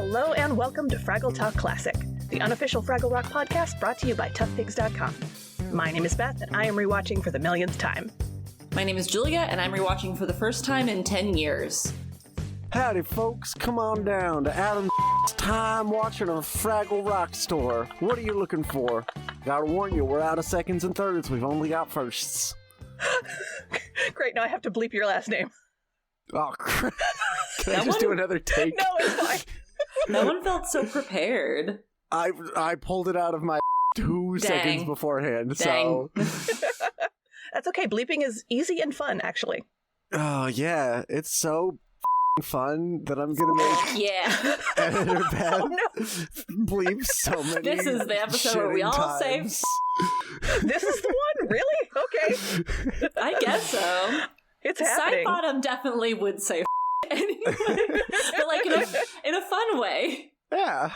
Hello and welcome to Fraggle Talk Classic, the unofficial Fraggle Rock podcast brought to you by toughpigs.com. My name is Beth, and I am rewatching for the millionth time. My name is Julia, and I'm rewatching for the first time in 10 years. Howdy, folks. Come on down to Adam's Time Watching a Fraggle Rock store. What are you looking for? Gotta warn you, we're out of seconds and thirds. We've only got firsts. Great, now I have to bleep your last name. Oh, crap. Can I just do another take? No, it's fine. No one felt so prepared. I pulled it out of my 2 seconds beforehand, so... That's okay. Bleeping is easy and fun, actually. Oh, yeah. It's so fun that I'm gonna make editor Beth bleep so many. This is the episode where we all say... This is the one? Really? Okay. I guess so. It's happening. Sidebottom definitely would say anyway, but like in a fun way. Yeah.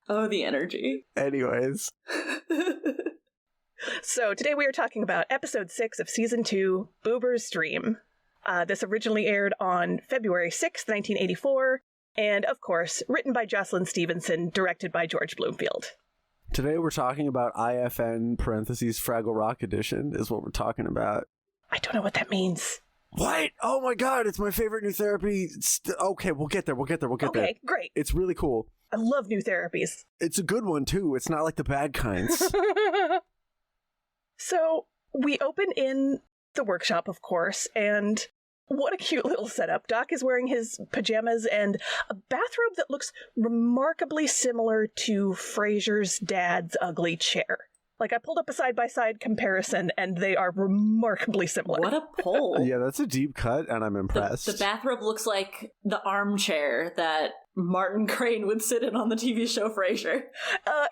Oh, the energy. Anyways. So today we are talking about episode 6 of season 2, Boober's Dream. This originally aired on February 6th, 1984, and of course, written by Jocelyn Stevenson, directed by George Bloomfield. Today we're talking about IFN Fraggle Rock Edition is what we're talking about. I don't know what that means. What? Oh my god, it's my favorite new therapy. Okay, we'll get there. Okay, great. It's really cool. I love new therapies. It's a good one, too. It's not like the bad kinds. So, we open in the workshop, of course, and what a cute little setup. Doc is wearing his pajamas and a bathrobe that looks remarkably similar to Frasier's dad's ugly chair. Like, I pulled up a side-by-side comparison, and they are remarkably similar. What a pull. Yeah, that's a deep cut, and I'm impressed. The bathrobe looks like the armchair that Martin Crane would sit in on the TV show Frasier.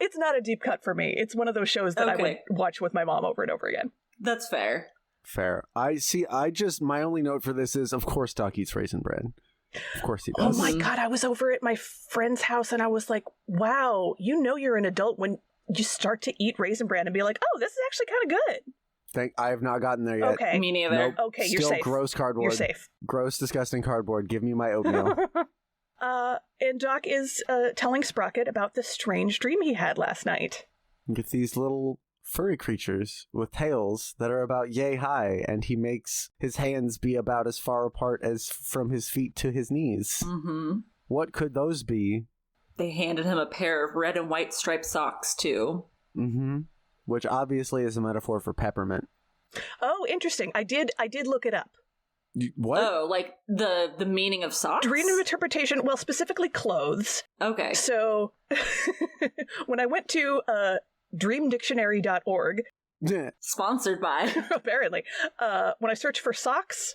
It's not a deep cut for me. It's one of those shows that I would watch with my mom over and over again. That's fair. Fair. My only note for this is, of course, Doc eats raisin bread. Of course he does. Oh my god, I was over at my friend's house, and I was like, wow, you know you're an adult when you start to eat raisin bran and be like, oh, this is actually kind of good. I have not gotten there yet. Okay. Me neither. Nope. Okay, you're Still safe. Gross cardboard. You're safe. Gross, disgusting cardboard. Give me my oatmeal. And Doc is telling Sprocket about the strange dream he had last night. With these little furry creatures with tails that are about yay high, and he makes his hands be about as far apart as from his feet to his knees. Mm-hmm. What could those be? They handed him a pair of red and white striped socks, too. Mm-hmm. Which obviously is a metaphor for peppermint. Oh, interesting. I did look it up. What? Oh, like the meaning of socks? Dream interpretation, well, specifically clothes. Okay. So, when I went to dreamdictionary.org... Sponsored by... apparently. When I searched for socks,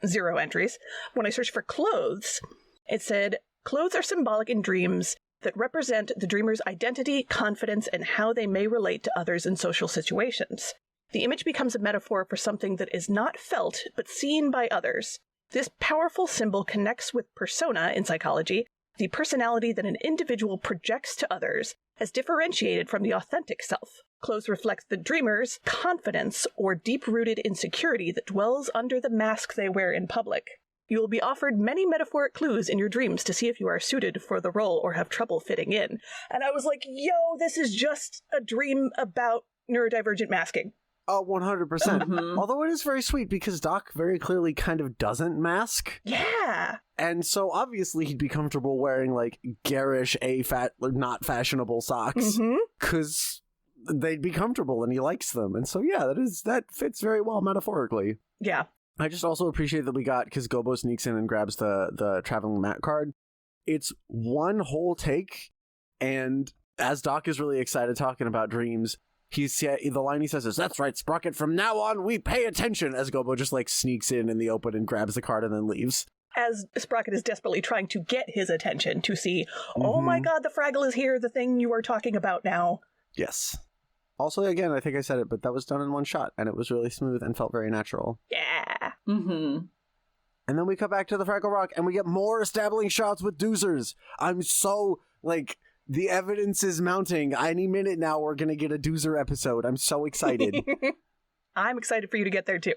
0 entries. When I searched for clothes, it said, clothes are symbolic in dreams that represent the dreamer's identity, confidence, and how they may relate to others in social situations. The image becomes a metaphor for something that is not felt, but seen by others. This powerful symbol connects with persona in psychology, the personality that an individual projects to others, as differentiated from the authentic self. Clothes reflect the dreamer's confidence or deep-rooted insecurity that dwells under the mask they wear in public. You will be offered many metaphoric clues in your dreams to see if you are suited for the role or have trouble fitting in. And I was like, yo, this is just a dream about neurodivergent masking. Oh, 100%. Mm-hmm. Although it is very sweet because Doc very clearly kind of doesn't mask. Yeah. And so obviously he'd be comfortable wearing like garish, not fashionable socks because they'd be comfortable and he likes them. And so, yeah, that fits very well metaphorically. Yeah. I just also appreciate that we got, because Gobo sneaks in and grabs the traveling mat card. It's one whole take, and as Doc is really excited talking about dreams, the line he says is, "That's right, Sprocket, from now on we pay attention," as Gobo just like sneaks in the open and grabs the card and then leaves. As Sprocket is desperately trying to get his attention to see, oh my god, the Fraggle is here, the thing you are talking about now. Yes. Also, again, I think I said it, but that was done in one shot, and it was really smooth and felt very natural. Yeah. Mm-hmm. And then we come back to the Fraggle Rock, and we get more establishing shots with doozers. I'm so, the evidence is mounting. Any minute now, we're going to get a doozer episode. I'm so excited. I'm excited for you to get there, too.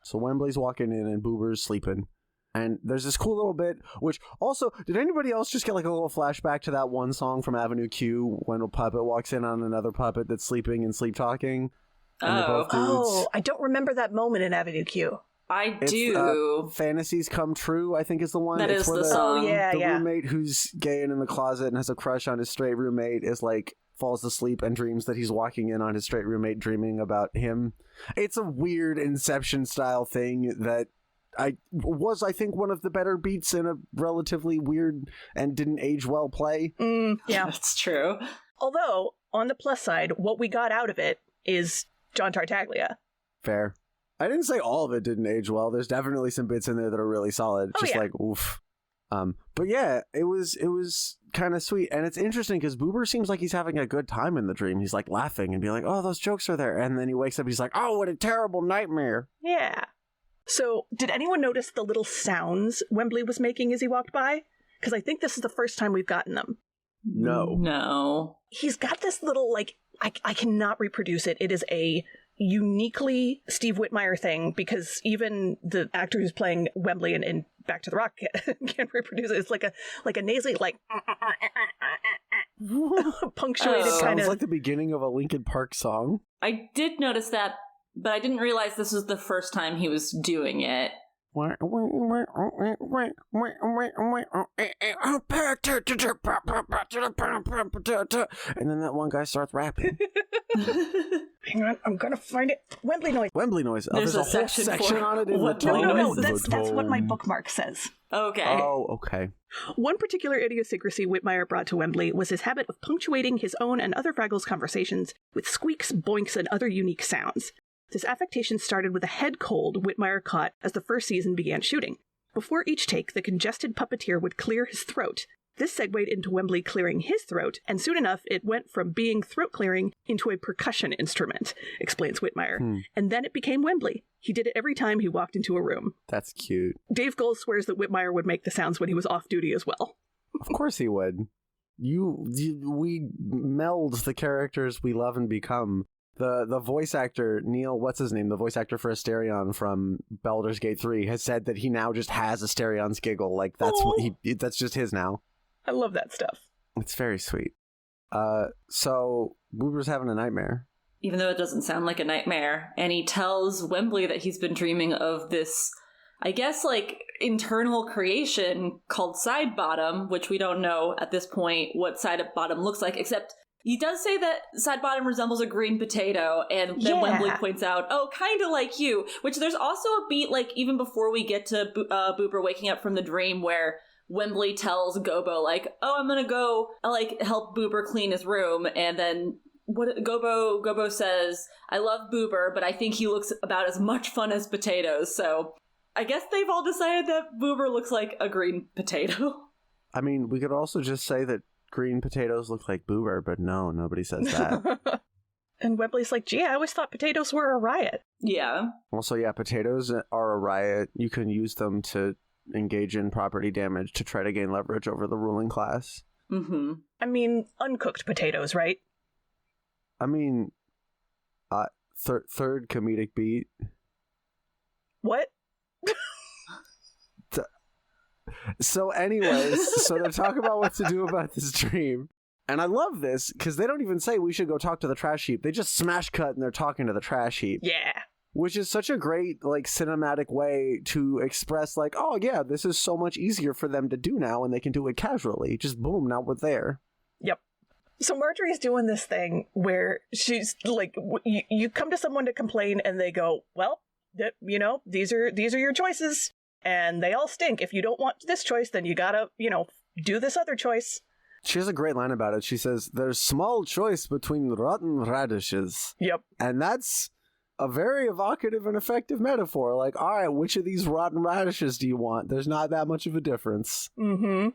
So Wembley's walking in, and Boober's sleeping. And there's this cool little bit, which also, did anybody else just get like a little flashback to that one song from Avenue Q when a puppet walks in on another puppet that's sleeping and sleep talking? And they're both dudes? Oh, I don't remember that moment in Avenue Q. I do. Fantasies Come True, I think is the one. That it's is where the song. Yeah, the yeah. roommate who's gay and in the closet and has a crush on his straight roommate is like falls asleep and dreams that he's walking in on his straight roommate dreaming about him. It's a weird Inception style thing that I think one of the better beats in a relatively weird and didn't age well play. Yeah. That's true. Although, on the plus side, what we got out of it is John Tartaglia. Fair. I didn't say all of it didn't age well. There's definitely some bits in there that are really solid. Just like, oof. But yeah, it was kind of sweet. And it's interesting because Boober seems like he's having a good time in the dream. He's like laughing and be like, oh, those jokes are there. And then he wakes up, he's like, oh, what a terrible nightmare. Yeah. So, did anyone notice the little sounds Wembley was making as he walked by? Because I think this is the first time we've gotten them. No. He's got this little, like, I cannot reproduce it. It is a uniquely Steve Whitmire thing, because even the actor who's playing Wembley in Back to the Rock can't reproduce it. It's like a nasally, like, punctuated kind of. Sounds like the beginning of a Linkin Park song. I did notice that, but I didn't realize this was the first time he was doing it. And then that one guy starts rapping. Hang on, I'm gonna find it. Wembley noise. Wembley noise. Oh, There's there's a whole section on it in the tone. No. That's what my bookmark says. Okay. Oh, okay. One particular idiosyncrasy Whitmire brought to Wembley was his habit of punctuating his own and other Fraggles' conversations with squeaks, boinks, and other unique sounds. This affectation started with a head cold Whitmire caught as the first season began shooting. Before each take, the congested puppeteer would clear his throat. This segued into Wembley clearing his throat, and soon enough it went from being throat clearing into a percussion instrument, explains Whitmire. And then it became Wembley. He did it every time he walked into a room. That's cute. Dave Gold swears that Whitmire would make the sounds when he was off duty as well. Of course he would. We meld the characters we love and become. The voice actor, Neil, what's his name? The voice actor for Asterion from Baldur's Gate 3 has said that he now just has Asterion's giggle. Like, that's that's just his now. I love that stuff. It's very sweet. So Boober's having a nightmare. Even though it doesn't sound like a nightmare. And he tells Wembley that he's been dreaming of this, I guess, like, internal creation called Sidebottom, which we don't know at this point what Sidebottom looks like, except he does say that Sidebottom resembles a green potato, and then Wembley points out, oh, kind of like you, which there's also a beat, like, even before we get to Boober waking up from the dream, where Wembley tells Gobo, like, oh, I'm gonna go, like, help Boober clean his room, and then Gobo says, I love Boober, but I think he looks about as much fun as potatoes, so I guess they've all decided that Boober looks like a green potato. I mean, we could also just say that green potatoes look like Boober, but no, nobody says that. And Wembley's like, gee, I always thought potatoes were a riot. Yeah. Also, yeah, potatoes are a riot. You can use them to engage in property damage to try to gain leverage over the ruling class. Mm-hmm. I mean, uncooked potatoes, right? I mean, third comedic beat. What? So anyways, so they're talking about what to do about this dream. And I love this because they don't even say we should go talk to the trash heap. They just smash cut and they're talking to the trash heap. Yeah. Which is such a great, like, cinematic way to express, like, oh yeah, this is so much easier for them to do now and they can do it casually. Just boom, now we're there. Yep. So Marjorie's doing this thing where she's like, you come to someone to complain and they go, well, you know, these are your choices. And they all stink. If you don't want this choice, then you gotta, you know, do this other choice. She has a great line about it. She says, there's small choice between rotten radishes. Yep. And that's a very evocative and effective metaphor. Like, all right, which of these rotten radishes do you want? There's not that much of a difference. Mm-hmm.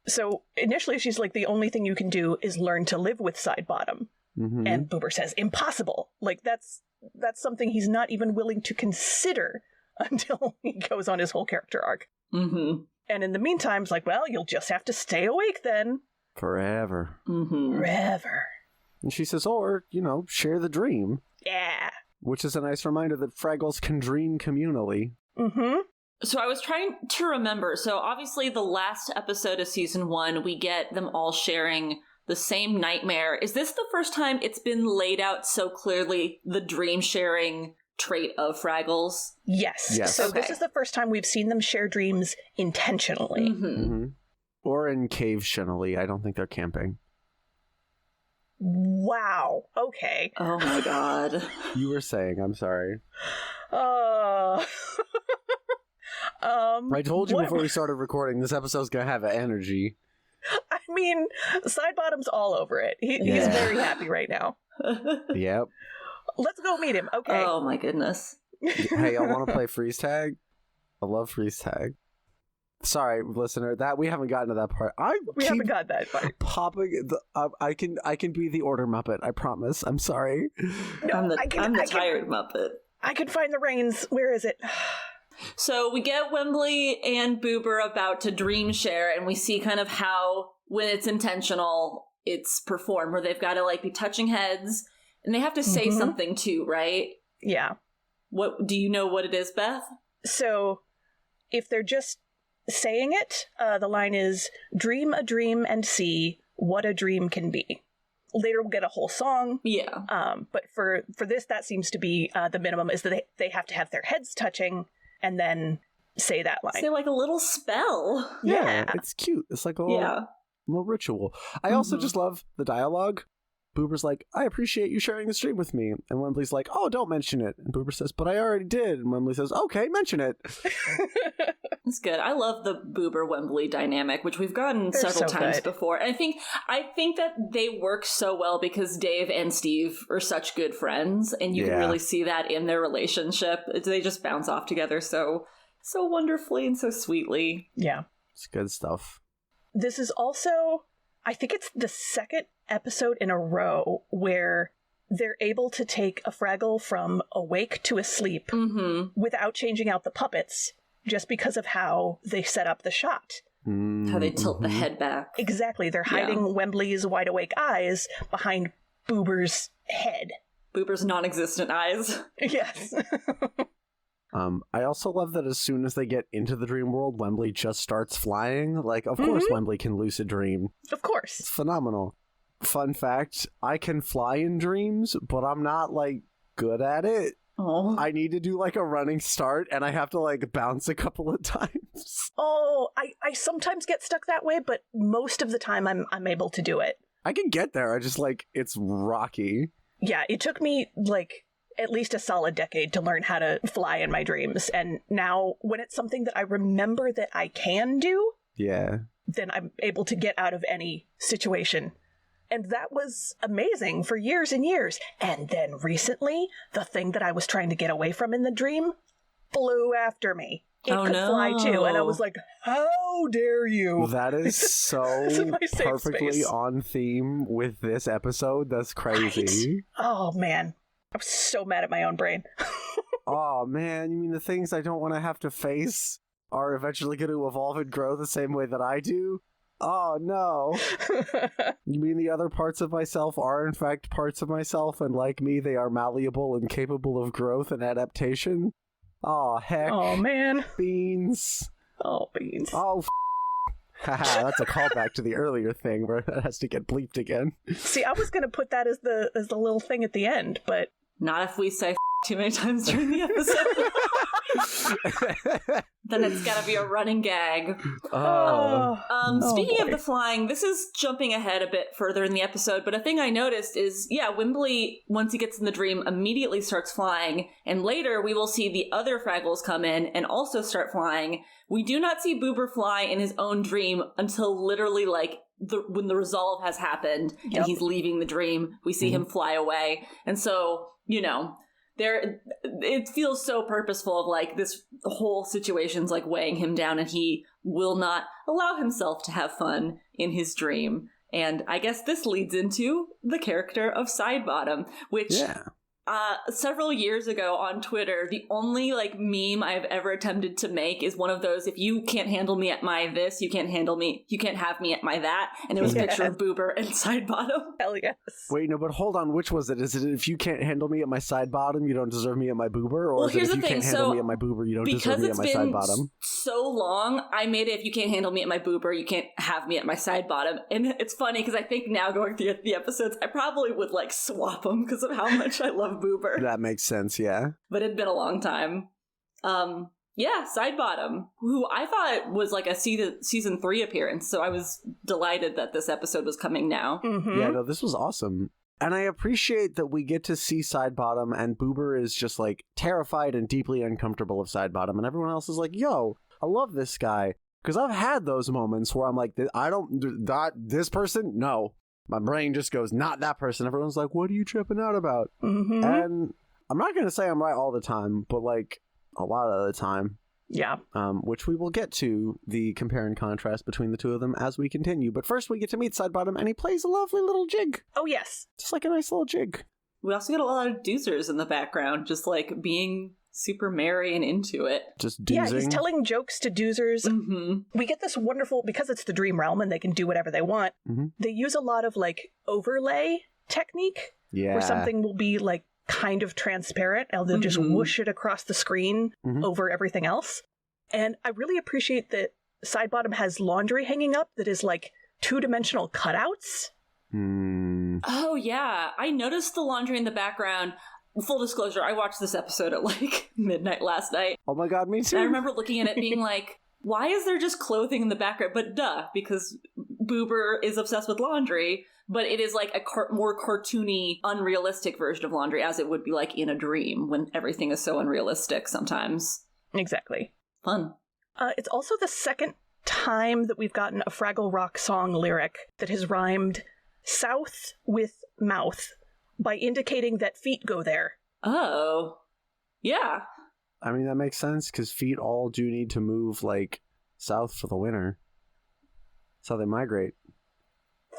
So initially she's like, the only thing you can do is learn to live with Sidebottom. Mm-hmm. And Boober says, impossible. Like, that's something he's not even willing to consider until he goes on his whole character arc. Mm-hmm. And in the meantime, it's like, well, you'll just have to stay awake then. Forever. Mm-hmm. Forever. And she says, or, you know, share the dream. Yeah. Which is a nice reminder that Fraggles can dream communally. Mm-hmm. So I was trying to remember. So obviously the last episode of season 1, we get them all sharing the same nightmare. Is this the first time it's been laid out so clearly, the dream sharing trait of Fraggles? Yes. So this is the first time we've seen them share dreams intentionally. Mm-hmm. Or in cave-shinily. I don't think they're camping. Wow. Okay. Oh my god. You were saying, I'm sorry. I told you before we started recording, this episode's gonna have an energy. I mean, Sidebottom's all over it. He's very happy right now. Yep. Let's go meet him. Okay. Oh my goodness. Hey, I want to play freeze tag. I love freeze tag. Sorry, listener, that we haven't gotten to that part. We haven't got that part. Popping the. I can be the order Muppet. I promise. I'm sorry. No, I'm the tired Muppet. I can find the reins. Where is it? So we get Wembley and Boober about to dream share, and we see kind of how, when it's intentional, it's performed, where they've got to like be touching heads, and they have to say something too, right? Yeah. What do you know what it is, Beth? So if they're just saying it, the line is, "Dream a dream and see what a dream can be." Later we'll get a whole song. Yeah. But for this, that seems to be the minimum, is that they have to have their heads touching and then say that line. Say like a little spell. Yeah. It's cute. It's like a little ritual. I also just love the dialogue. Boober's like, "I appreciate you sharing the stream with me." And Wembley's like, "Oh, don't mention it." And Boober says, "But I already did." And Wembley says, "Okay, mention it." That's good. I love the Boober-Wembley dynamic, which we've gotten several times before. And I think that they work so well because Dave and Steve are such good friends, and you can really see that in their relationship. They just bounce off together so wonderfully and so sweetly. Yeah. It's good stuff. This is also, I think it's the second episode in a row where they're able to take a Fraggle from awake to asleep without changing out the puppets, just because of how they set up the shot. How they tilt the head back. Exactly. They're hiding Wembley's wide awake eyes behind Boober's head. Boober's non-existent eyes. Yes. I also love that as soon as they get into the dream world, Wembley just starts flying. Like, of course Wembley can lucid dream. Of course. It's phenomenal. Fun fact, I can fly in dreams, but I'm not, like, good at it. Oh. I need to do, like, a running start, and I have to, like, bounce a couple of times. Oh, I sometimes get stuck that way, but most of the time I'm able to do it. I can get there, I just, like, it's rocky. Yeah, it took me, like, at least a solid decade to learn how to fly in my dreams, and now, when it's something that I remember that I can do, then I'm able to get out of any situation. And that was amazing for years and years. And then recently, the thing that I was trying to get away from in the dream flew after me. It could fly too. And I was like, how dare you? That is so perfectly on theme with this episode. That's crazy. Right? Oh, man. I was so mad at my own brain. Oh, man. You mean the things I don't want to have to face are eventually going to evolve and grow the same way that I do? Oh, no. You mean the other parts of myself are, in fact, parts of myself, and like me, they are malleable and capable of growth and adaptation? Oh, heck. Oh, man. Beans. Oh, beans. Oh, haha, that's a callback to the earlier thing where that has to get bleeped again. See, I was going to put that as the little thing at the end, but... Not if we say too many times during the episode. Then it's gotta be a running gag. Speaking of the flying, this is jumping ahead a bit further in the episode, but a thing I noticed is, Wembley, once he gets in the dream, immediately starts flying, and later we will see the other Fraggles come in and also start flying. We do not see Boober fly in his own dream until literally, like, when the resolve has happened and he's leaving the dream. We see him fly away. And so, it feels so purposeful of, like, this whole situation's, like, weighing him down, and he will not allow himself to have fun in his dream. And I guess this leads into the character of Sidebottom, which several years ago on Twitter, the only like meme I've ever attempted to make is one of those, if you can't handle me at my this, you can't have me at my that. And it was a picture of Boober and Sidebottom. Hell yes. Wait, no, but hold on. Which was it? Is it if you can't handle me at my Sidebottom, you don't deserve me at my Boober? Or is it if you can't handle me at my Boober, you don't deserve me at my Sidebottom? So long, I made it, if you can't handle me at my Boober, you can't have me at my Sidebottom. And it's funny because I think now going through the episodes, I probably would like swap them because of how much I love Boober. That makes sense, yeah. But it'd been a long time. Yeah, Sidebottom, who I thought was like a season 3 appearance, so I was delighted that this episode was coming now. Mm-hmm. Yeah, no, this was awesome. And I appreciate that we get to see Sidebottom, and Boober is just like terrified and deeply uncomfortable of Sidebottom, and everyone else is like, yo, I love this guy. Because I've had those moments where I'm like, this person? No. My brain just goes, not that person. Everyone's like, what are you tripping out about? Mm-hmm. And I'm not going to say I'm right all the time, but like a lot of the time. Yeah. Which we will get to the compare and contrast between the two of them as we continue. But first we get to meet Sidebottom, and he plays a lovely little jig. Oh, yes. Just like a nice little jig. We also get a lot of doozers in the background, just like being super merry and into it. Just doozing. Yeah, he's telling jokes to doozers. Mm-hmm. We get this wonderful, because it's the dream realm and they can do whatever they want, they use a lot of like overlay technique. Yeah. Where something will be like kind of transparent and they'll just whoosh it across the screen over everything else. And I really appreciate that Sidebottom has laundry hanging up that is like 2-dimensional cutouts. Oh, yeah. I noticed the laundry in the background. Full disclosure, I watched this episode at like midnight last night. Oh my god, me too. And I remember looking at it being like, why is there just clothing in the background? But duh, because Boober is obsessed with laundry, but it is like a more cartoony, unrealistic version of laundry, as it would be like in a dream when everything is so unrealistic sometimes. Exactly. Fun. It's also the second time that we've gotten a Fraggle Rock song lyric that has rhymed south with mouth by indicating that feet go there. Oh. Yeah. I mean, that makes sense, because feet all do need to move, like, south for the winter. That's how they migrate.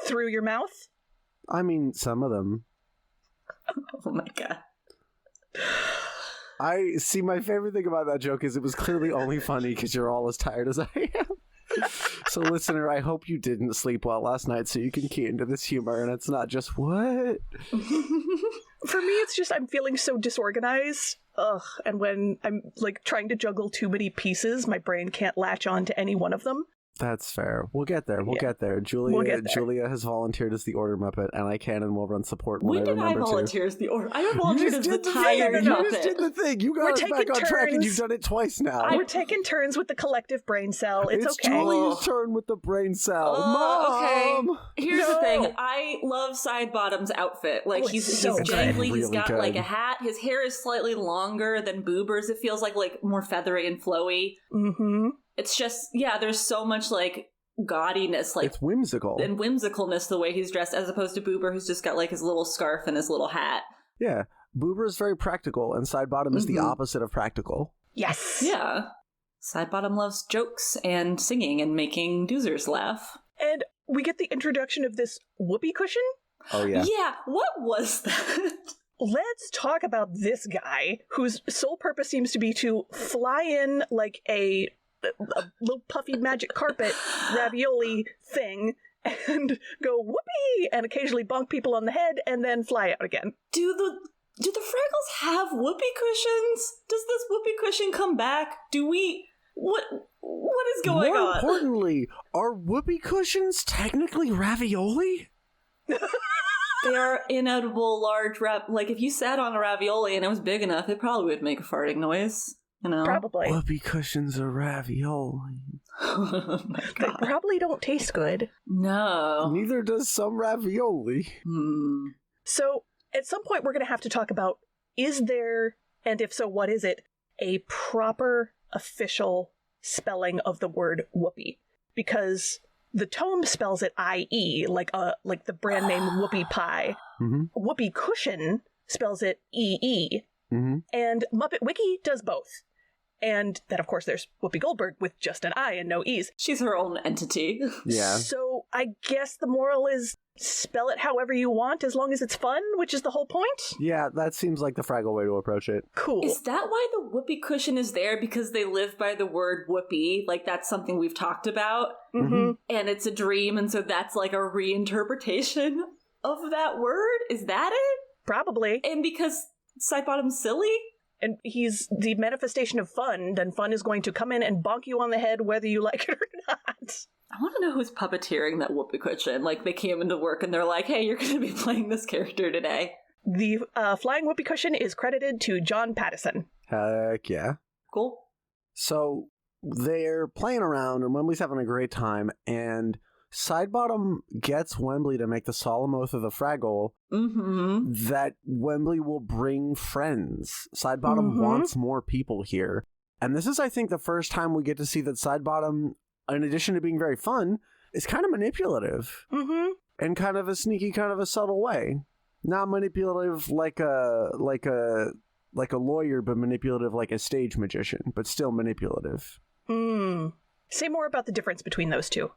Through your mouth? I mean, some of them. Oh my god. I see, my favorite thing about that joke is it was clearly only funny because you're all as tired as I am. So, listener, I hope you didn't sleep well last night so you can key into this humor, and it's not just, what? For me, it's just I'm feeling so disorganized. Ugh. And when I'm, like, trying to juggle too many pieces, my brain can't latch on to any one of them. That's fair. We'll get there. We'll get there. Julia has volunteered as the Order Muppet, and I can and will run support when I remember to. When did I volunteer as the Order? I volunteered as the Tired Muppet. You just did the thing. You got us back on track, and you've done it twice now. We're taking turns with the collective brain cell. It's okay. Julia's turn with the brain cell. Mom! Okay. Here's the thing. I love Sidebottom's outfit. Like, he's jangly. Really he's got good. like a hat. His hair is slightly longer than Boober's. It feels like more feathery and flowy. Mm-hmm. It's just, yeah, there's so much like gaudiness, like it's whimsical and whimsicalness the way he's dressed, as opposed to Boober, who's just got like his little scarf and his little hat. Yeah, Boober is very practical, and Sidebottom is the opposite of practical. Yes. Yeah. Sidebottom loves jokes and singing and making doozers laugh. And we get the introduction of this whoopee cushion. Oh yeah. Yeah. What was that? Let's talk about this guy whose sole purpose seems to be to fly in like a little puffy magic carpet ravioli thing and go whoopee and occasionally bonk people on the head and then fly out again. Do the Fraggles have whoopee cushions? Does this whoopee cushion come back? Do we... What is going on? More importantly, are whoopee cushions technically ravioli? They are inedible large like if you sat on a ravioli and it was big enough, it probably would make a farting noise. You know? Probably. Whoopee cushions are ravioli. Oh my god. They probably don't taste good. No. Neither does some ravioli. So, at some point we're going to have to talk about, is there, and if so, what is it, a proper official spelling of the word whoopee? Because the tome spells it I-E, like the brand name Whoopi Pie. Whoopee cushion spells it E-E. And Muppet Wiki does both. And then, of course, there's Whoopi Goldberg with just an I and no E's. She's her own entity. Yeah. So I guess the moral is spell it however you want as long as it's fun, which is the whole point. Yeah, that seems like the Fraggle way to approach it. Cool. Is that why the whoopee cushion is there? Because they live by the word whoopee? Like, that's something we've talked about. Mm-hmm. And it's a dream, and so that's like a reinterpretation of that word? Is that it? Probably. And because Sidebottom's silly? And he's the manifestation of fun, then fun is going to come in and bonk you on the head whether you like it or not. I want to know who's puppeteering that whoopee cushion. Like, they came into work and they're like, hey, you're going to be playing this character today. The flying whoopee cushion is credited to John Pattison. Heck yeah. Cool. So they're playing around and Wembley's having a great time, and Sidebottom gets Wembley to make the solemn oath of the Fraggle that Wembley will bring friends. Sidebottom wants more people here. And this is, I think, the first time we get to see that Sidebottom, in addition to being very fun, is kind of manipulative. In kind of a sneaky, kind of a subtle way. Not manipulative like a lawyer, but manipulative like a stage magician, but still manipulative. Say more about the difference between those two.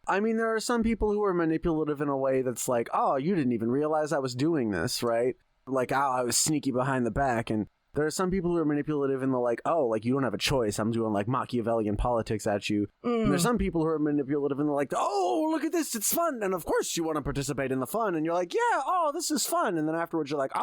I mean, there are some people who are manipulative in a way that's like, oh, you didn't even realize I was doing this, right? Like, oh, I was sneaky behind the back. And there are some people who are manipulative in the like, oh, like, you don't have a choice. I'm doing like Machiavellian politics at you. And there's some people who are manipulative in the like, oh, look at this, it's fun. And of course you want to participate in the fun. And you're like, yeah, oh, this is fun. And then afterwards you're like,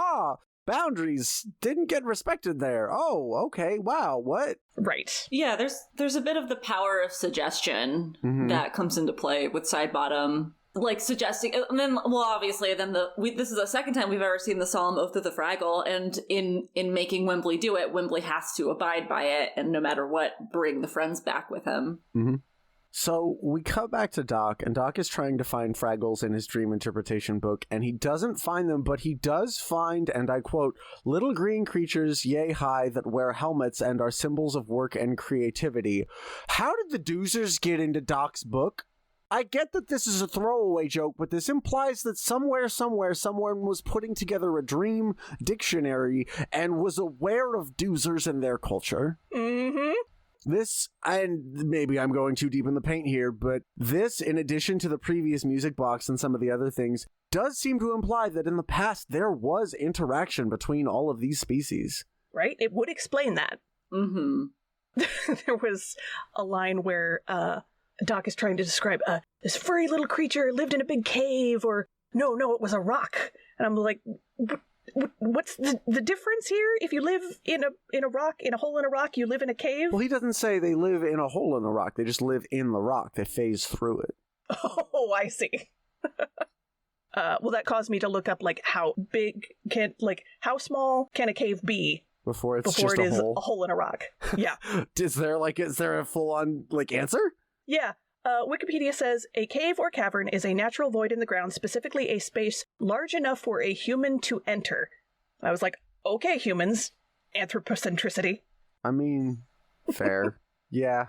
boundaries didn't get respected there. Oh, okay, wow, what? Right. Yeah, there's a bit of the power of suggestion that comes into play with Sidebottom. Like, suggesting, and then, well, obviously, then this is the second time we've ever seen the solemn oath of the Fraggle, and in making Wembley do it, Wembley has to abide by it, and no matter what, bring the friends back with him. So we cut back to Doc, and Doc is trying to find Fraggles in his dream interpretation book, and he doesn't find them, but he does find, and I quote, little green creatures yay high that wear helmets and are symbols of work and creativity. How did the Doozers get into Doc's book? I get that this is a throwaway joke, but this implies that somewhere, someone was putting together a dream dictionary and was aware of Doozers and their culture. This, and maybe I'm going too deep in the paint here, but this, in addition to the previous music box and some of the other things, does seem to imply that in the past there was interaction between all of these species. Right? It would explain that. There was a line where Doc is trying to describe this furry little creature lived in a big cave, or no, it was a rock. And I'm like, what's the difference here? If you live in a rock, in a hole in a rock, you live in a cave? Well, he doesn't say they live in a hole in the rock. They just live in the rock. They phase through it. Oh, I see. Well, that caused me to look up, like, how small can a cave be? Before it is a hole in a rock. Yeah. Is there a full-on, answer? Yeah. Wikipedia says, a cave or cavern is a natural void in the ground, specifically a space large enough for a human to enter. I was like, okay, humans. Anthropocentricity. I mean, fair. Yeah.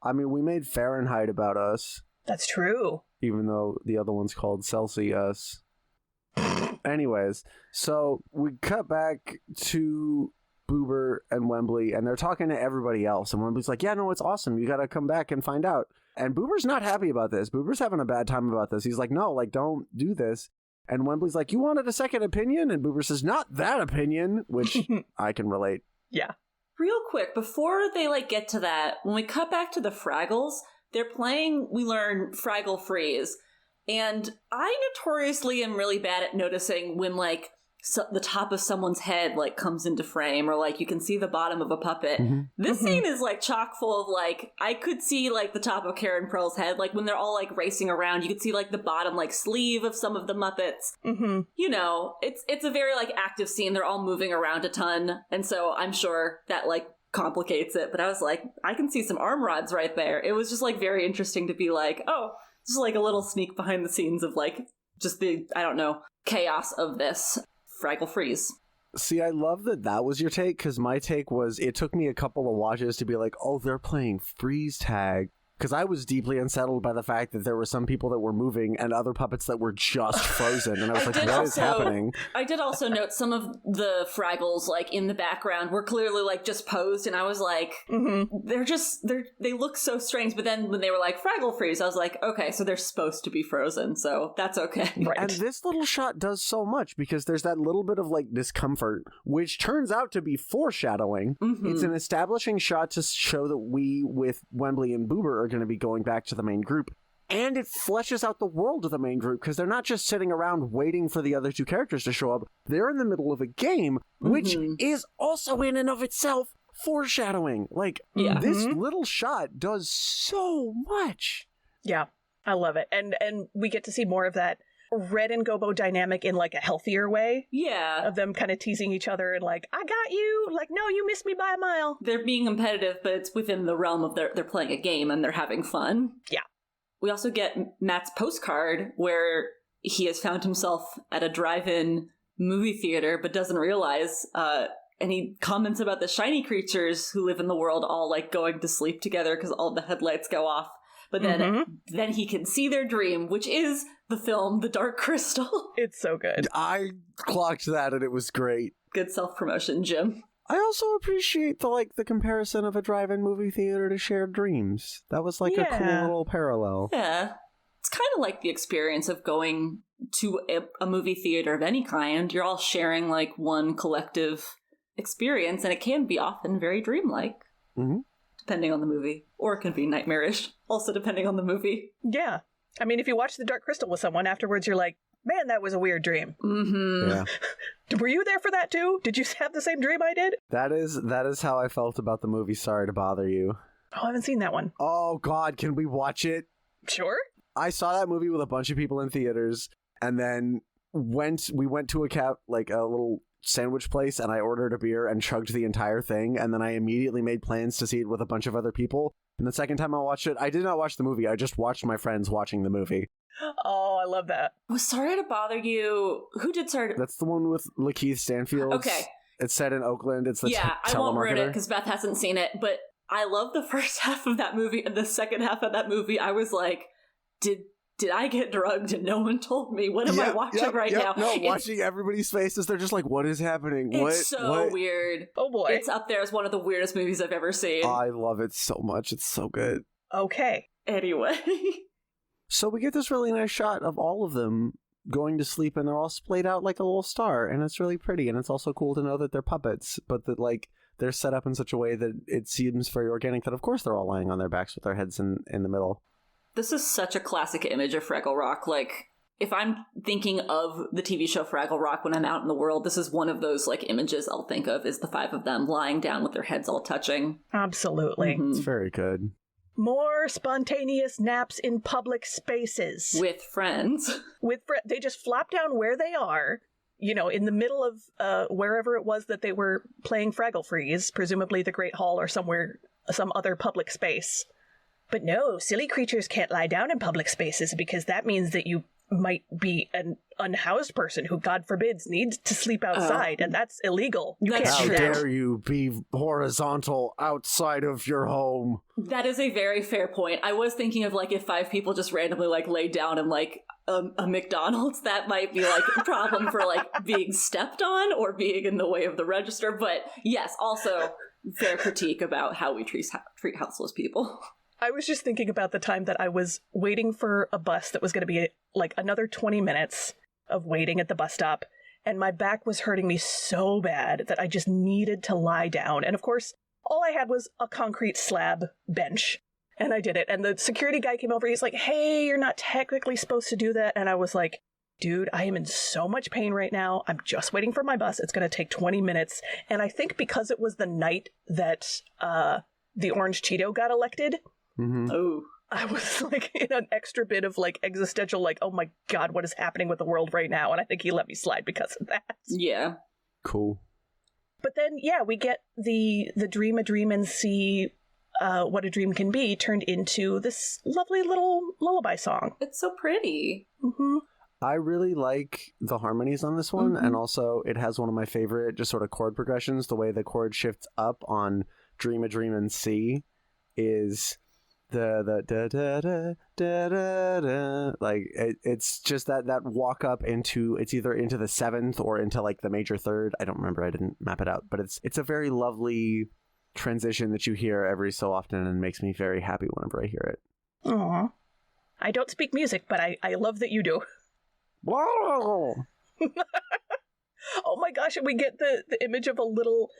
I mean, we made Fahrenheit about us. That's true. Even though the other one's called Celsius. Anyways, so we cut back to Boober and Wembley, and they're talking to everybody else. And Wembley's like, yeah, no, it's awesome. You got to come back and find out. And Boober's not happy about this. Boober's having a bad time about this. He's like, no, don't do this. And Wembley's like, you wanted a second opinion? And Boober says, not that opinion, which I can relate. Yeah. Real quick, before they get to that, when we cut back to the Fraggles, they're playing, we learn Fraggle Freeze. And I notoriously am really bad at noticing when the top of someone's head comes into frame, or you can see the bottom of a puppet. This scene is chock full of I could see the top of Karen Pearl's head, when they're all racing around. You could see the bottom sleeve of some of the Muppets. You know, it's a very active scene. They're all moving around a ton, and so I'm sure that complicates it. But I was like, I can see some arm rods right there. It was just very interesting to be oh, just a little sneak behind the scenes of just the, I don't know, chaos of this Fraggle Freeze. See, I love that was your take, because my take was, it took me a couple of watches to be like, oh, they're playing freeze tag. because I was deeply unsettled by the fact that there were some people that were moving and other puppets that were just frozen, and I was like, what is happening? I did also note some of the Fraggles, like, in the background were clearly, like, just posed, and I was like, they look so strange, but then when they were like, Fraggle freeze, I was like, okay, so they're supposed to be frozen, so that's okay. Right. And this little shot does so much, because there's that little bit of, like, discomfort, which turns out to be foreshadowing. It's an establishing shot to show that we, with Wembley and Boober, are going to be going back to the main group. And it fleshes out the world of the main group, because they're not just sitting around waiting for the other two characters to show up. They're in the middle of a game, which is also in and of itself foreshadowing. Like, this little shot does so much. Yeah, I love it. And we get to see more of that Red and Gobo dynamic in, like, a healthier way. Yeah. Of them kind of teasing each other and, like, I got you. Like, no, you missed me by a mile. They're being competitive, but it's within the realm of they're playing a game and they're having fun. Yeah. We also get Matt's postcard where he has found himself at a drive-in movie theater but doesn't realize, and he comments about the shiny creatures who live in the world all, like, going to sleep together because all the headlights go off. But then he can see their dream, which is the film The Dark Crystal. It's so good. I clocked that and it was great. Good self-promotion, Jim. I also appreciate the comparison of a drive-in movie theater to shared dreams. That was like a cool little parallel. Yeah. It's kind of like the experience of going to a movie theater of any kind. You're all sharing, like, one collective experience, and it can be often very dreamlike. Depending on the movie. Or it can be nightmarish, also depending on the movie. Yeah. I mean, if you watch The Dark Crystal with someone, afterwards you're like, man, that was a weird dream. Yeah. Were you there for that too? Did you have the same dream I did? That is how I felt about the movie Sorry to Bother You. Oh, I haven't seen that one. Oh, God, can we watch it? Sure. I saw that movie with a bunch of people in theaters, and then we went to a little sandwich place, and I ordered a beer and chugged the entire thing, and then I immediately made plans to see it with a bunch of other people. And the second time I watched it, I did not watch the movie. I just watched my friends watching the movie. Oh, I love that. Was Sorry to Bother You... Who did Sorry to... That's the one with Lakeith Stanfield. Okay. It's set in Oakland. It's the I won't ruin it because Beth hasn't seen it, but I love the first half of that movie, and the second half of that movie, I was like, did I get drugged and no one told me? What am I watching right now? No, watching everybody's faces, they're just like, what is happening? It's so weird. Oh boy. It's up there as one of the weirdest movies I've ever seen. I love it so much. It's so good. Okay. Anyway. So we get this really nice shot of all of them going to sleep, and they're all splayed out like a little star, and it's really pretty, and it's also cool to know that they're puppets, but that, like, they're set up in such a way that it seems very organic, that of course they're all lying on their backs with their heads in the middle. This is such a classic image of Fraggle Rock. Like, if I'm thinking of the TV show Fraggle Rock when I'm out in the world, this is one of those, like, images I'll think of, is the five of them lying down with their heads all touching. Absolutely. It's very good. More spontaneous naps in public spaces. With friends. They just flop down where they are, you know, in the middle of wherever it was that they were playing Fraggle Freeze, presumably the Great Hall or somewhere, some other public space. But no, silly creatures can't lie down in public spaces because that means that you might be an unhoused person who, God forbids, needs to sleep outside, and that's illegal. You can't How do that. dare you be horizontal outside of your home? That is a very fair point. I was thinking of, like, if five people just randomly, like, lay down in, like, a McDonald's, that might be, like, a problem for, like, being stepped on or being in the way of the register. But yes, also fair critique about how we treat houseless people. I was just thinking about the time that I was waiting for a bus that was going to be like another 20 minutes of waiting at the bus stop, and my back was hurting me so bad that I just needed to lie down. And of course, all I had was a concrete slab bench, and I did it. And the security guy came over, he's like, hey, you're not technically supposed to do that. And I was like, dude, I am in so much pain right now. I'm just waiting for my bus. It's going to take 20 minutes. And I think because it was the night that the Orange Cheeto got elected, Oh, I was like in an extra bit of like existential, like, oh my God, what is happening with the world right now? And I think he let me slide because of that. Yeah. Cool. But then, yeah, we get the dream a dream and see what a dream can be turned into this lovely little lullaby song. It's so pretty. Mm-hmm. I really like the harmonies on this one, and also it has one of my favorite just sort of chord progressions. The way the chord shifts up on Dream a Dream and C is the da da da da da da. Like it's just that walk up into, it's either into the seventh or into like the major third. I don't remember. I didn't map it out, but it's a very lovely transition that you hear every so often and makes me very happy whenever I hear it. Aw. I don't speak music, but I love that you do. Oh my gosh, and we get the image of a little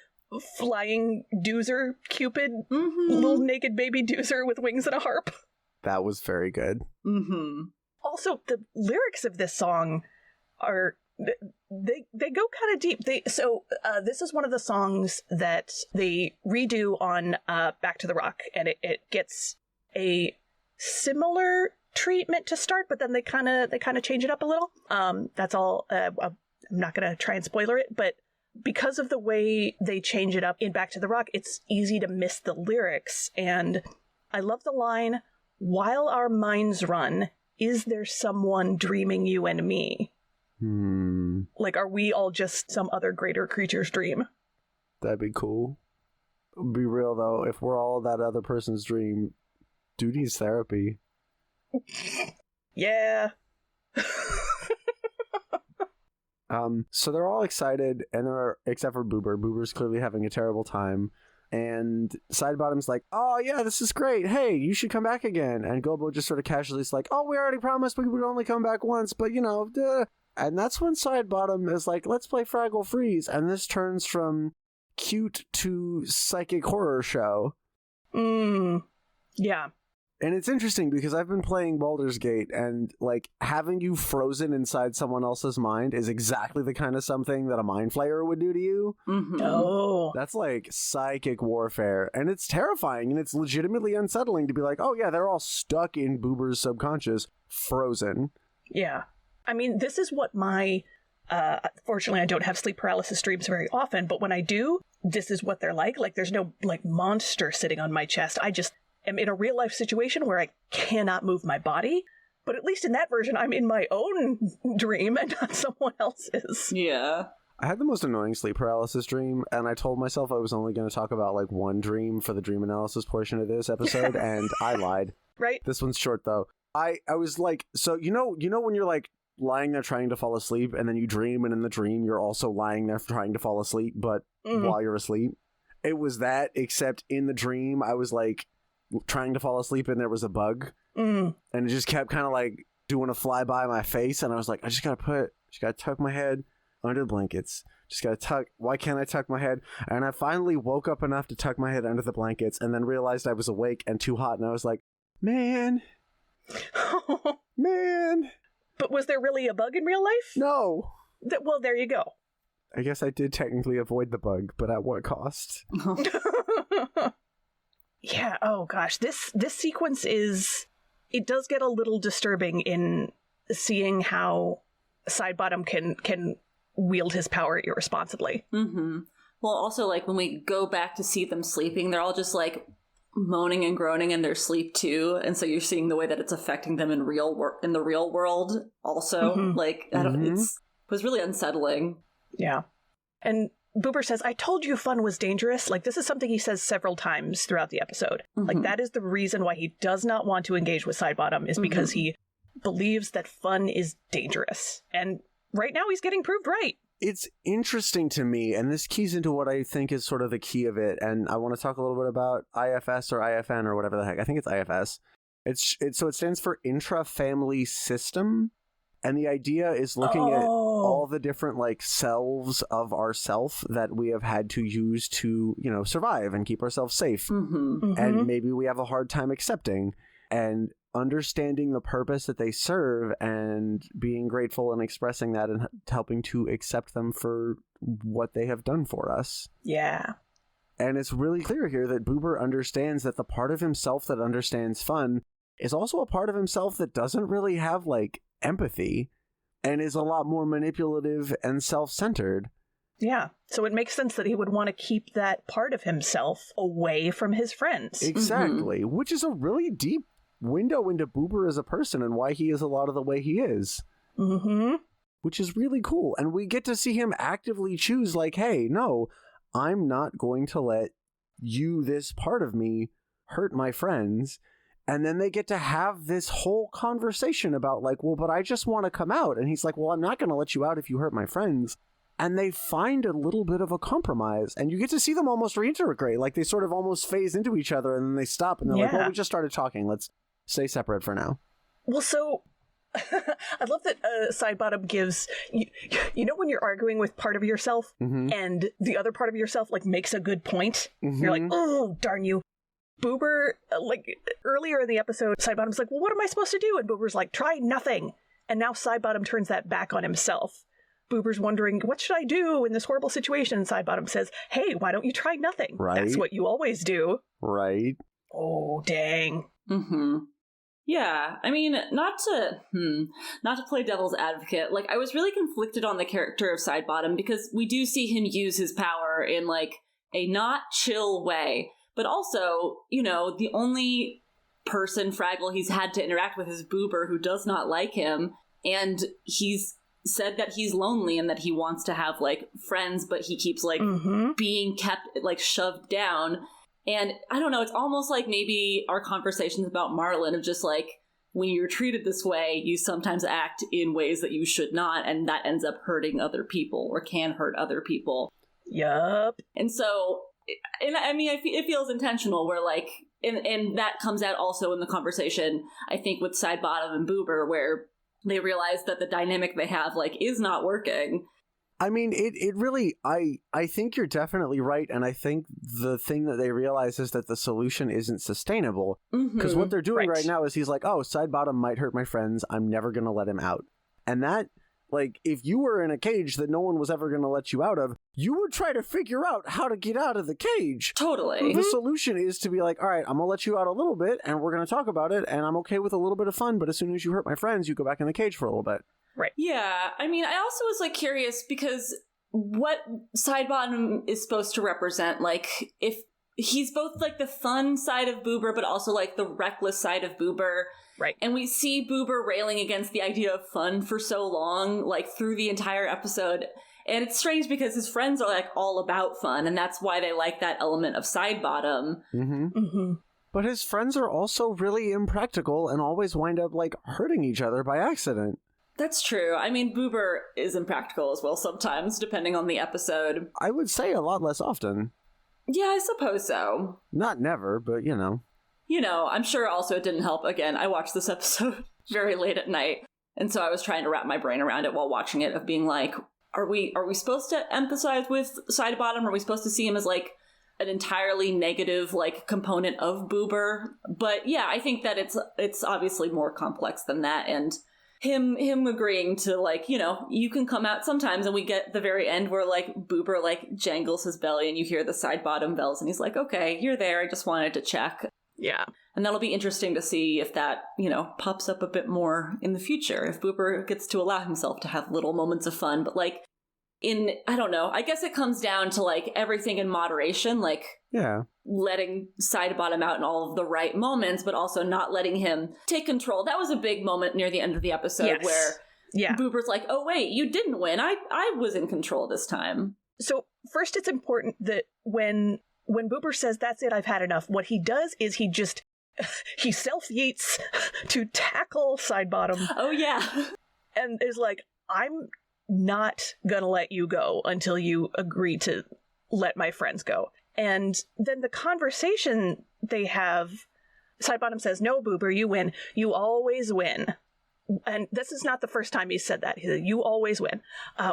flying doozer, Cupid, little naked baby doozer with wings and a harp. That was very good. Mm-hmm. Also, the lyrics of this song are, they go kind of deep. This is one of the songs that they redo on Back to the Rock, and it gets a similar treatment to start, but then they kind of change it up a little. That's all. I'm not going to try and spoiler it, but because of the way they change it up in Back to the Rock, it's easy to miss the lyrics. And I love the line, "While our minds run, is there someone dreaming you and me?" Like, are we all just some other greater creature's dream? That'd be cool. Be real though, if we're all that other person's dream, dude needs therapy. Yeah. So they're all excited, and except for Boober. Boober's clearly having a terrible time. And Sidebottom's like, "Oh yeah, this is great. Hey, you should come back again." And Gobo just sort of casually is like, "Oh, we already promised we would only come back once, but duh." And that's when Sidebottom is like, "Let's play Fraggle Freeze." And this turns from cute to psychic horror show. Yeah. And it's interesting because I've been playing Baldur's Gate, and like having you frozen inside someone else's mind is exactly the kind of something that a mind flayer would do to you. Mm-hmm. Oh. That's like psychic warfare, and it's terrifying, and it's legitimately unsettling to be like, oh yeah, they're all stuck in Boober's subconscious, frozen. Yeah. I mean, this is what my... fortunately, I don't have sleep paralysis dreams very often, but when I do, this is what they're like. Like, there's no like monster sitting on my chest. I just am in a real life situation where I cannot move my body, but at least in that version, I'm in my own dream and not someone else's. Yeah. I had the most annoying sleep paralysis dream, and I told myself I was only going to talk about like one dream for the dream analysis portion of this episode, and I lied. Right? This one's short though. I was like, so you know when you're like lying there trying to fall asleep, and then you dream, and in the dream you're also lying there trying to fall asleep, but while you're asleep. It was that, except in the dream I was like trying to fall asleep and there was a bug, and it just kept kind of like doing a flyby my face, and I was like, I just gotta tuck my head under the blankets. Just gotta tuck. Why can't I tuck my head? And I finally woke up enough to tuck my head under the blankets, and then realized I was awake and too hot, and I was like, man. But was there really a bug in real life? No. Well, there you go. I guess I did technically avoid the bug, but at what cost? Yeah, oh gosh. This sequence it does get a little disturbing in seeing how Sidebottom can wield his power irresponsibly. Mm-hmm. Well, also, like, when we go back to see them sleeping, they're all just, like, moaning and groaning in their sleep, too. And so you're seeing the way that it's affecting them in the real world also. Like, it was really unsettling. Yeah. And Boober says, "I told you fun was dangerous." Like, this is something he says several times throughout the episode. Like, that is the reason why he does not want to engage with Sidebottom, is because he believes that fun is dangerous. And right now he's getting proved right. It's interesting to me, and this keys into what I think is sort of the key of it, and I want to talk a little bit about IFS or IFN or whatever the heck. I think it's IFS. So it stands for Intra-Family System, and the idea is looking at all the different like selves of ourself that we have had to use to, survive and keep ourselves safe. And maybe we have a hard time accepting, and understanding the purpose that they serve and being grateful and expressing that and helping to accept them for what they have done for us. Yeah. And it's really clear here that Boober understands that the part of himself that understands fun is also a part of himself that doesn't really have like empathy and is a lot more manipulative and self-centered. Yeah. So it makes sense that he would want to keep that part of himself away from his friends. Exactly. Which is a really deep window into Boober as a person and why he is a lot of the way he is. Which is really cool. And we get to see him actively choose like, hey, no, I'm not going to let you, this part of me, hurt my friends. And then they get to have this whole conversation about like, well, but I just want to come out. And he's like, well, I'm not going to let you out if you hurt my friends. And they find a little bit of a compromise. And you get to see them almost reintegrate. Like they sort of almost phase into each other and then they stop and they're like, well, we just started talking. Let's stay separate for now. Well, so I love that Sidebottom gives, you know when you're arguing with part of yourself and the other part of yourself like makes a good point? You're like, oh, darn you. Boober, like earlier in the episode, Sidebottom's like, well, what am I supposed to do? And Boober's like, try nothing. And now Sidebottom turns that back on himself. Boober's wondering, what should I do in this horrible situation? And Sidebottom says, hey, why don't you try nothing? Right. That's what you always do. Right. Oh, dang. Yeah, I mean, not to play devil's advocate, like, I was really conflicted on the character of Sidebottom because we do see him use his power in, like, a not chill way. But also, you know, the only person, Fraggle, he's had to interact with is Boober, who does not like him. And he's said that he's lonely and that he wants to have, like, friends, but he keeps, like, being kept, like, shoved down. And I don't know, it's almost like maybe our conversations about Marlin of just, like, when you're treated this way, you sometimes act in ways that you should not, and that ends up hurting other people or can hurt other people. Yup. And so... And I mean, it feels intentional where, like, and that comes out also in the conversation, I think, with Sidebottom and Boober, where they realize that the dynamic they have, like, is not working. I mean, it really, I think you're definitely right. And I think the thing that they realize is that the solution isn't sustainable. Because what they're doing right now is he's like, oh, Sidebottom might hurt my friends. I'm never going to let him out. And that... Like, if you were in a cage that no one was ever going to let you out of, you would try to figure out how to get out of the cage. Totally. The solution is to be like, all right, I'm going to let you out a little bit, and we're going to talk about it, and I'm okay with a little bit of fun, but as soon as you hurt my friends, you go back in the cage for a little bit. Right. Yeah, I mean, I also was, like, curious, because what Sidebottom is supposed to represent, like, if he's both, like, the fun side of Boober, but also, like, the reckless side of Boober. Right. And we see Boober railing against the idea of fun for so long, like, through the entire episode. And it's strange because his friends are, like, all about fun, and that's why they like that element of Sidebottom. But his friends are also really impractical and always wind up, like, hurting each other by accident. That's true. I mean, Boober is impractical as well sometimes, depending on the episode. I would say a lot less often. Yeah, I suppose so. Not never, but, you know. You know, I'm sure also it didn't help. Again, I watched this episode very late at night, and so I was trying to wrap my brain around it while watching it, of being like, are we supposed to empathize with Sidebottom? Are we supposed to see him as, like, an entirely negative, like, component of Boober? But yeah, I think that it's obviously more complex than that, and him agreeing to, like, you know, you can come out sometimes, and we get the very end where, like, Boober, like, jangles his belly and you hear the Sidebottom bells, and he's like, okay, you're there, I just wanted to check. Yeah. And that'll be interesting to see if that, you know, pops up a bit more in the future, if Boober gets to allow himself to have little moments of fun. But, like, I don't know, I guess it comes down to, like, everything in moderation, like, letting Sidebottom out in all of the right moments, but also not letting him take control. That was a big moment near the end of the episode where Boober's like, oh, wait, you didn't win. I was in control this time. So first, it's important that when Boober says, that's it, I've had enough, what he does is he self-yeets to tackle Sidebottom. Oh, yeah. And is like, I'm not gonna let you go until you agree to let my friends go. And then the conversation they have, Sidebottom says, no, Boober, you win. You always win. And this is not the first time he's said that. He said, you always win.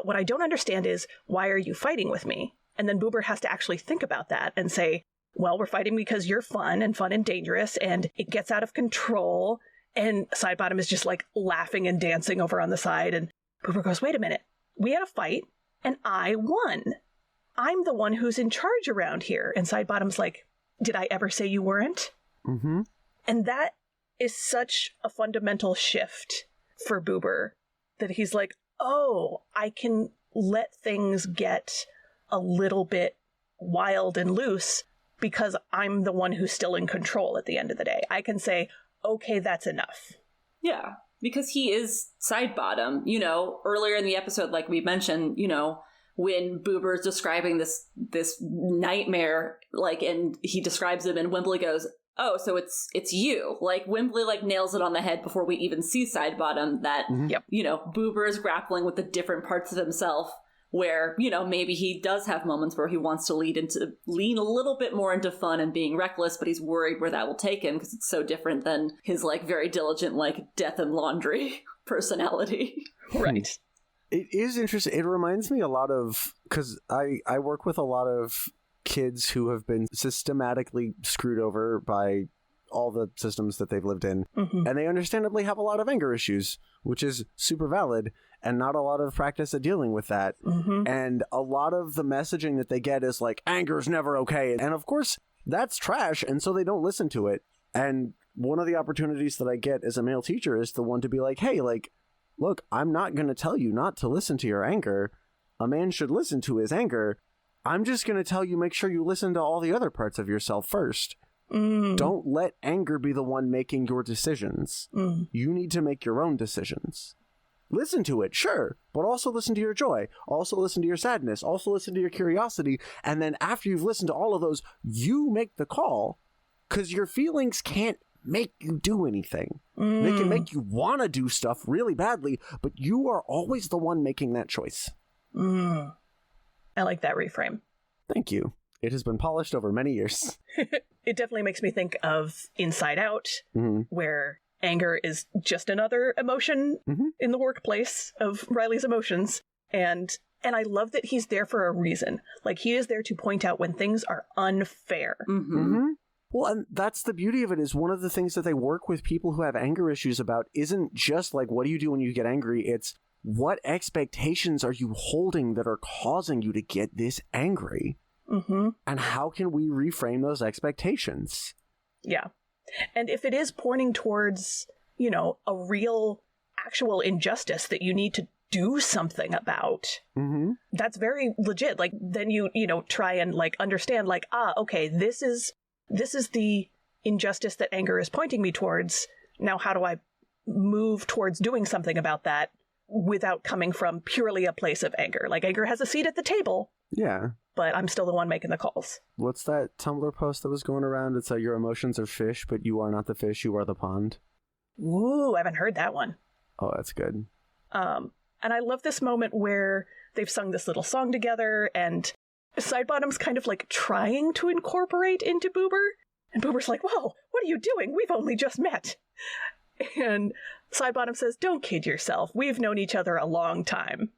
What I don't understand is, why are you fighting with me? And then Boober has to actually think about that and say, well, we're fighting because you're fun and dangerous, and it gets out of control. And Sidebottom is just, like, laughing and dancing over on the side. And Boober goes, wait a minute. We had a fight, and I won. I'm the one who's in charge around here. And Sidebottom's like, did I ever say you weren't? And that is such a fundamental shift for Boober, that he's like, oh, I can let things get a little bit wild and loose because I'm the one who's still in control at the end of the day. I can say, okay, that's enough. Yeah, because he is Sidebottom. You know, earlier in the episode, like we mentioned, you know, when Boober is describing this nightmare, like, and he describes him, and Wembley goes, oh, so it's you. Like, Wembley, like, nails it on the head before we even see Sidebottom that, you know, Boober is grappling with the different parts of himself where, you know, maybe he does have moments where he wants to lean a little bit more into fun and being reckless, but he's worried where that will take him because it's so different than his, like, very diligent, like, death and laundry personality. Right. It is interesting. It reminds me a lot of, because I work with a lot of kids who have been systematically screwed over by all the systems that they've lived in, and they understandably have a lot of anger issues, which is super valid, and not a lot of practice at dealing with that. And a lot of the messaging that they get is like, anger is never okay, and of course that's trash, and so they don't listen to it. And one of the opportunities that I get as a male teacher is the one to be like, hey, like, look, I'm not going to tell you not to listen to your anger. A man should listen to his anger. I'm just going to tell you, make sure you listen to all the other parts of yourself first. Don't let anger be the one making your decisions. You need to make your own decisions. Listen to it, sure, but also listen to your joy. Also listen to your sadness. Also listen to your curiosity. And then after you've listened to all of those, you make the call, because your feelings can't make you do anything. They can make you want to do stuff really badly, but you are always the one making that choice. I like that reframe. Thank you. It has been polished over many years. It definitely makes me think of Inside Out, where anger is just another emotion in the workplace of Riley's emotions. And I love that he's there for a reason. Like, he is there to point out when things are unfair. Well, and that's the beauty of it, is one of the things that they work with people who have anger issues about isn't just like, what do you do when you get angry? It's, what expectations are you holding that are causing you to get this angry? And how can we reframe those expectations? Yeah. And if it is pointing towards, you know, a real, actual injustice that you need to do something about, that's very legit. Like, then you know, try and, like, understand, like, okay, this is the injustice that anger is pointing me towards. Now, how do I move towards doing something about that without coming from purely a place of anger? Like, anger has a seat at the table. Yeah. But I'm still the one making the calls. What's that Tumblr post that was going around? It's like, your emotions are fish, but you are not the fish, you are the pond. Ooh, I haven't heard that one. Oh, that's good. And I love this moment where they've sung this little song together, and Sidebottom's kind of like trying to incorporate into Boober. And Boober's like, whoa, what are you doing? We've only just met. And Sidebottom says, don't kid yourself. We've known each other a long time.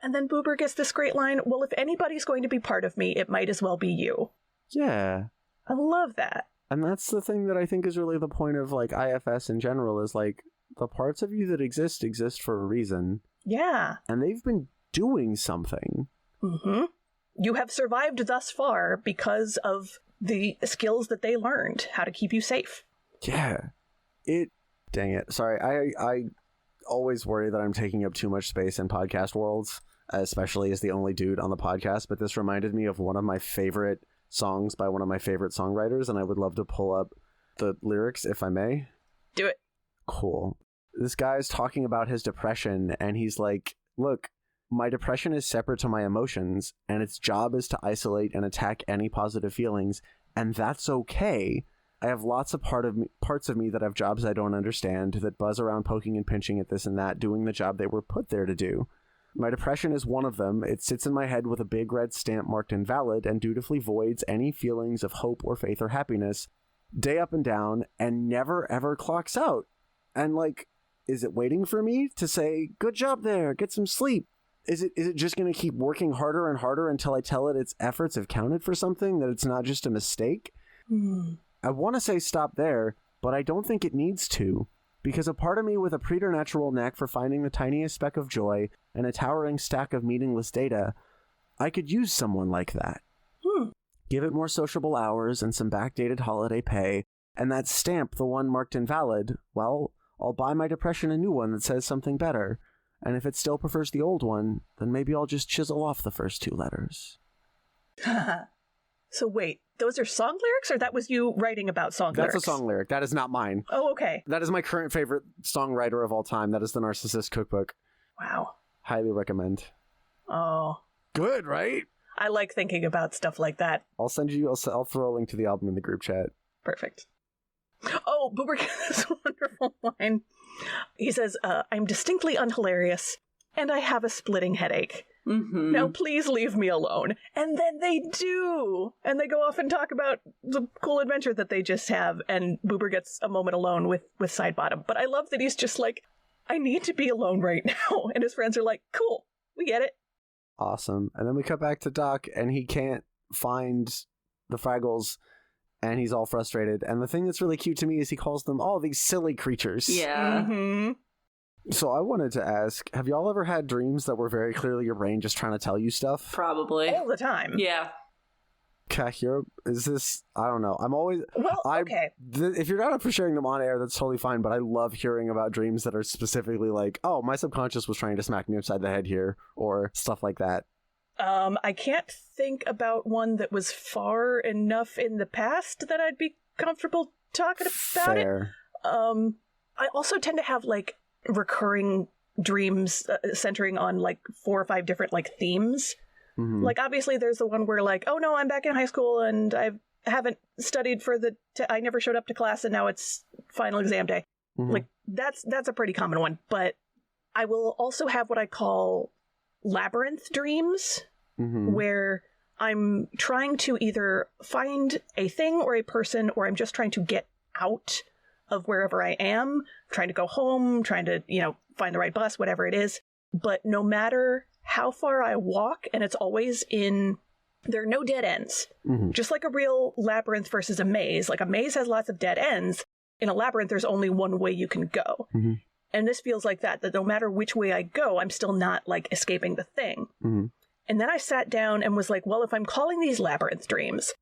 And then Boober gets this great line, well, if anybody's going to be part of me, it might as well be you. Yeah. I love that. And that's the thing that I think is really the point of, like, IFS in general, is, like, the parts of you that exist for a reason. Yeah. And they've been doing something. You have survived thus far because of the skills that they learned, how to keep you safe. Yeah. Dang it. Sorry, I always worry that I'm taking up too much space in podcast worlds, especially as the only dude on the podcast, but this reminded me of one of my favorite songs by one of my favorite songwriters, and I would love to pull up the lyrics if I may. Do it. Cool. This guy's talking about his depression, and he's like, look, my depression is separate to my emotions, and its job is to isolate and attack any positive feelings, and that's okay. I have lots of parts of me that have jobs I don't understand, that buzz around poking and pinching at this and that, doing the job they were put there to do. My depression is one of them. It sits in my head with a big red stamp marked invalid and dutifully voids any feelings of hope or faith or happiness, day up and down, and never ever clocks out. And, like, is it waiting for me to say, good job there, get some sleep? Is it just going to keep working harder and harder until I tell it its efforts have counted for something, that it's not just a mistake? I want to say stop there, but I don't think it needs to, because a part of me with a preternatural knack for finding the tiniest speck of joy and a towering stack of meaningless data, I could use someone like that. Give it more sociable hours and some backdated holiday pay, and that stamp, the one marked invalid, well, I'll buy my depression a new one that says something better, and if it still prefers the old one, then maybe I'll just chisel off the first 2 letters. So wait, those are song lyrics, or that was you writing about song lyrics? That's a song lyric. That is not mine. Oh, okay. That is my current favorite songwriter of all time. That is the Narcissist Cookbook. Wow. Highly recommend. Oh. Good, right? I like thinking about stuff like that. I'll throw a link to the album in the group chat. Perfect. Oh, Boober gets this wonderful line. He says, I'm distinctly unhilarious, and I have a splitting headache. Mm-hmm. Now please leave me alone. And then they do. And they go off and talk about the cool adventure that they just have, and Boober gets a moment alone with Sidebottom. But I love that he's just like, I need to be alone right now. And his friends are like, cool, we get it. Awesome. And then we cut back to Doc, and he can't find the Fraggles, and he's all frustrated. And the thing that's really cute to me is he calls them all these silly creatures. Yeah. Mm-hmm. So I wanted to ask, have y'all ever had dreams that were very clearly your brain just trying to tell you stuff? Probably. All the time. Yeah. Kahira, is this, I don't know. I'm always, Well, okay. If you're not up for sharing them on air, that's totally fine, but I love hearing about dreams that are specifically like, oh, my subconscious was trying to smack me upside the head here, or stuff like that. I can't think about one that was far enough in the past that I'd be comfortable talking about Fair. it. I also tend to have, like, recurring dreams centering on, like, 4 or 5 different, like, themes. Mm-hmm. Like, obviously there's the one where, like, oh no, I'm back in high school and I haven't studied for I never showed up to class and now it's final exam day. Mm-hmm. Like, that's a pretty common one. But I will also have what I call labyrinth dreams, Mm-hmm. where I'm trying to either find a thing or a person, or I'm just trying to get out of wherever I am, trying to go home, trying to, find the right bus, whatever it is. But no matter how far I walk, and it's always there are no dead ends. Mm-hmm. Just like a real labyrinth versus a maze. Like a maze has lots of dead ends. In a labyrinth, there's only one way you can go. Mm-hmm. And this feels like that no matter which way I go, I'm still not, like, escaping the thing. Mm-hmm. And then I sat down and was like, well, if I'm calling these labyrinth dreams,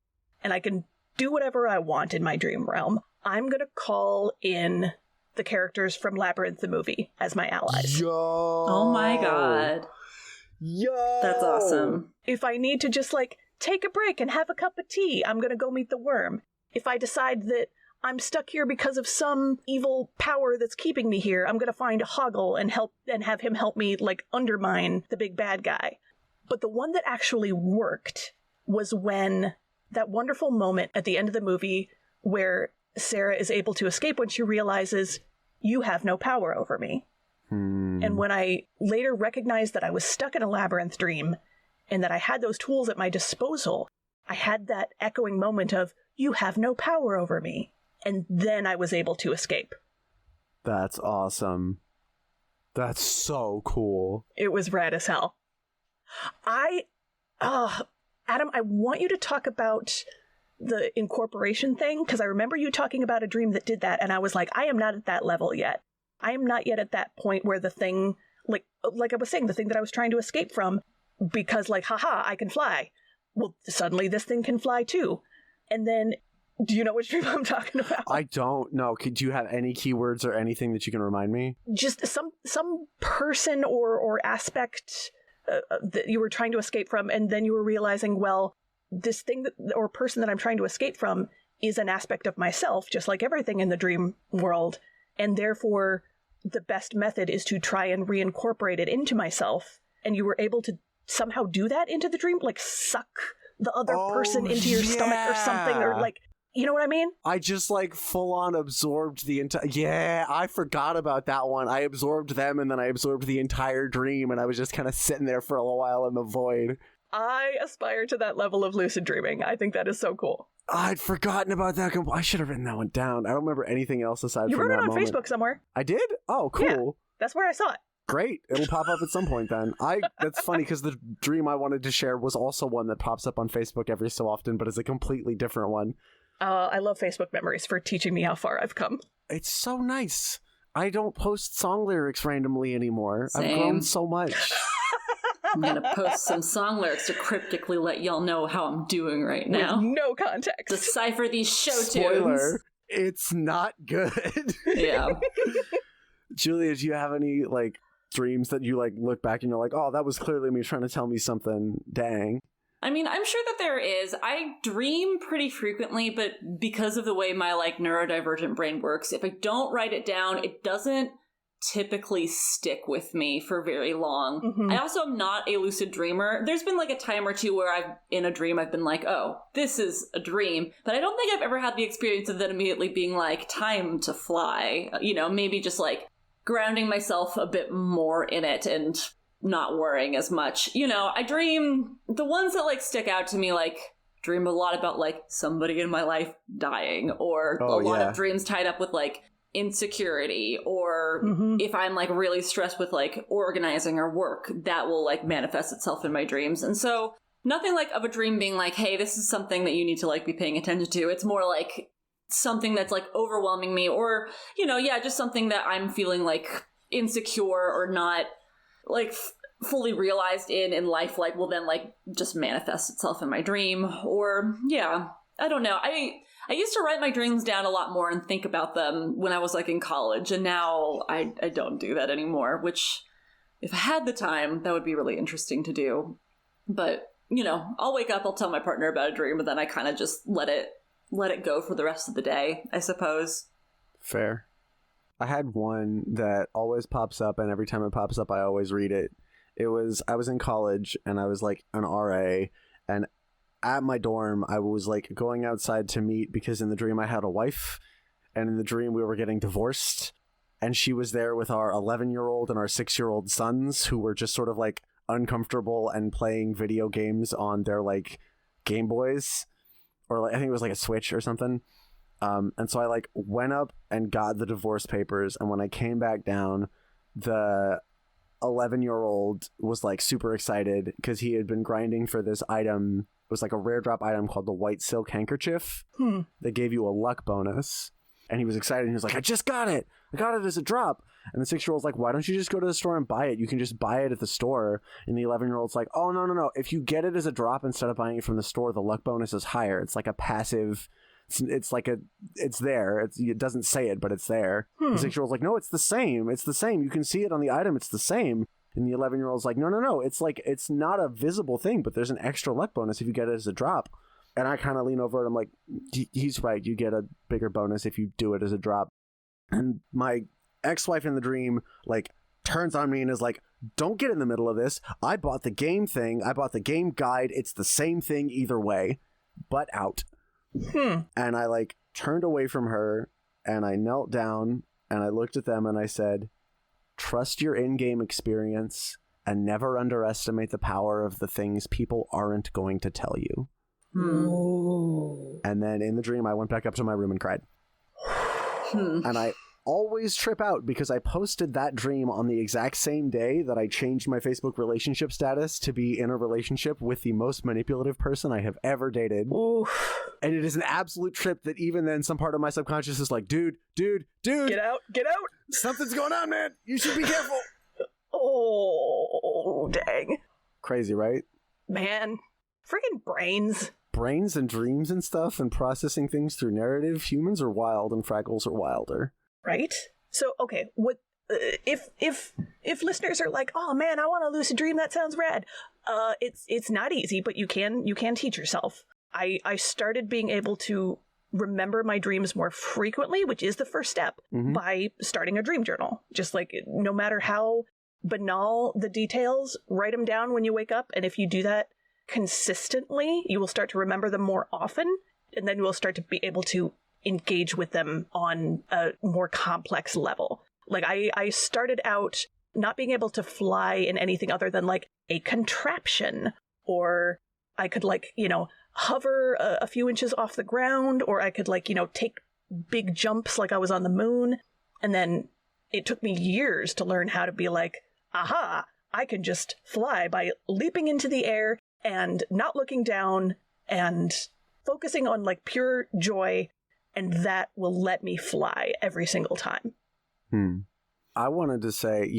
and I can do whatever I want in my dream realm, I'm going to call in the characters from Labyrinth the movie as my allies. Yo! Oh my god. Yo! That's awesome. If I need to just, like, take a break and have a cup of tea, I'm going to go meet the worm. If I decide that I'm stuck here because of some evil power that's keeping me here, I'm going to find Hoggle and have him help me, like, undermine the big bad guy. But the one that actually worked was when that wonderful moment at the end of the movie where Sarah is able to escape when she realizes, you have no power over me. And when I later recognized that I was stuck in a labyrinth dream and that I had those tools at my disposal, I had that echoing moment of, you have no power over me. And then I was able to escape. That's awesome. That's so cool. It was rad as hell. Adam, I want you to talk about the incorporation thing, because I remember you talking about a dream that did that, and I was like, I am not at that level yet. I am not yet at that point where the thing, like I was saying, the thing that I was trying to escape from, because, like, haha, I can fly. Well, suddenly this thing can fly too. And then, do you know which dream I'm talking about? I don't know. Could you have any keywords or anything that you can remind me? Just some person or aspect that you were trying to escape from, and then you were realizing, well, this thing or person that I'm trying to escape from is an aspect of myself, just like everything in the dream world, and therefore the best method is to try and reincorporate it into myself. And you were able to somehow do that into the dream, like suck the other person into your stomach or something, or like, you know what I mean? I just, like, full-on absorbed the entire... Yeah, I forgot about that one. I absorbed them, and then I absorbed the entire dream, and I was just kind of sitting there for a little while in the void. I aspire to that level of lucid dreaming. I think that is so cool. I'd forgotten about that. I should have written that one down. I don't remember anything else aside You from that wrote it on moment. Facebook somewhere. I did? Oh, cool. Yeah, that's where I saw it. Great. It'll pop up at some point then. That's funny because the dream I wanted to share was also one that pops up on Facebook every so often, but is a completely different one. I love Facebook memories for teaching me how far I've come. It's so nice. I don't post song lyrics randomly anymore. Same. I've grown so much. I'm gonna post some song lyrics to cryptically let y'all know how I'm doing right now. With no context. Decipher these show Spoiler, tunes. it's not good. Yeah. Julia, do you have any, like, dreams that you, like, look back and you're like, oh, that was clearly me trying to tell me something? Dang. I mean, I'm sure that there is. I dream pretty frequently, but because of the way my, like, neurodivergent brain works, if I don't write it down, it doesn't typically stick with me for very long. Mm-hmm. I also am not a lucid dreamer. There's been like a time or two where in a dream I've been like, oh, this is a dream. But I don't think I've ever had the experience of then immediately being like, time to fly. You know, maybe just like grounding myself a bit more in it and not worrying as much. You know, I dream, the ones that like stick out to me, like dream a lot about like somebody in my life dying, or a lot of dreams tied up with like insecurity, or if I'm like really stressed with like organizing or work, that will like manifest itself in my dreams. And so nothing like of a dream being like, hey, this is something that you need to like be paying attention to. It's more like something that's like overwhelming me, or, you know, just something that I'm feeling like insecure or not like fully realized in life, like will then like just manifest itself in my dream. Or I don't know. I used to write my dreams down a lot more and think about them when I was like in college, and now I don't do that anymore, which if I had the time, that would be really interesting to do. But, you know, I'll wake up, I'll tell my partner about a dream, and then I kind of just let it go for the rest of the day, I suppose. Fair. I had one that always pops up, and every time it pops up, I always read it. I was in college, and I was like an RA, and at my dorm, I was like going outside to meet because in the dream I had a wife, and in the dream we were getting divorced, and she was there with our 11-year-old and our 6-year-old sons, who were just sort of like uncomfortable and playing video games on their like Game Boys, or like I think it was like a Switch or something. And so I like went up and got the divorce papers, and when I came back down, the 11-year-old was like super excited because he had been grinding for this item. It was like a rare drop item called the white silk handkerchief that gave you a luck bonus. And he was excited. And he was like, I just got it. I got it as a drop. And the 6-year-old's like, why don't you just go to the store and buy it? You can just buy it at the store. And the 11-year-old's like, oh, no. If you get it as a drop instead of buying it from the store, the luck bonus is higher. It's like a passive. It's like it's there. It doesn't say it, but it's there. The 6-year-old's like, no, it's the same. It's the same. You can see it on the item. It's the same. And the 11-year-old's like, no. It's like, it's not a visible thing, but there's an extra luck bonus if you get it as a drop. And I kind of lean over and I'm like, he's right. You get a bigger bonus if you do it as a drop. And my ex-wife in the dream, like, turns on me and is like, don't get in the middle of this. I bought the game thing. I bought the game guide. It's the same thing either way, but out. And I, like, turned away from her and I knelt down and I looked at them and I said, trust your in-game experience and never underestimate the power of the things people aren't going to tell you. And then in the dream, I went back up to my room and cried. And I always trip out because I posted that dream on the exact same day that I changed my Facebook relationship status to be in a relationship with the most manipulative person I have ever dated. And it is an absolute trip that even then some part of my subconscious is like, dude. Get out. Something's going on, man. You should be careful. Oh, dang. Crazy, right? Man. Freaking brains. Brains and dreams and stuff and processing things through narrative. Humans are wild and Fraggles are wilder. Right? So, okay, what if listeners are like, oh man, I want a lucid dream, that sounds rad. It's not easy, but you can teach yourself. I started being able to remember my dreams more frequently, which is the first step, by starting a dream journal. Just like, no matter how banal the details, write them down when you wake up, and if you do that consistently, you will start to remember them more often, and then you will start to be able to engage with them on a more complex level. Like, I started out not being able to fly in anything other than like a contraption, or I could like, hover a few inches off the ground, or I could like, take big jumps like I was on the moon. And then it took me years to learn how to be like, aha, I can just fly by leaping into the air and not looking down and focusing on like pure joy, and that will let me fly every single time. I wanted to say,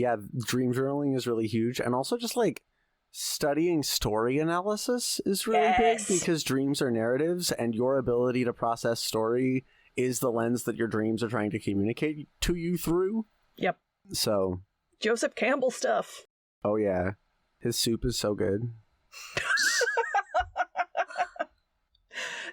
dream journaling is really huge, and also just like studying story analysis is really big, because dreams are narratives, and your ability to process story is the lens that your dreams are trying to communicate to you through. Yep. So Joseph Campbell stuff. Oh yeah, his soup is so good.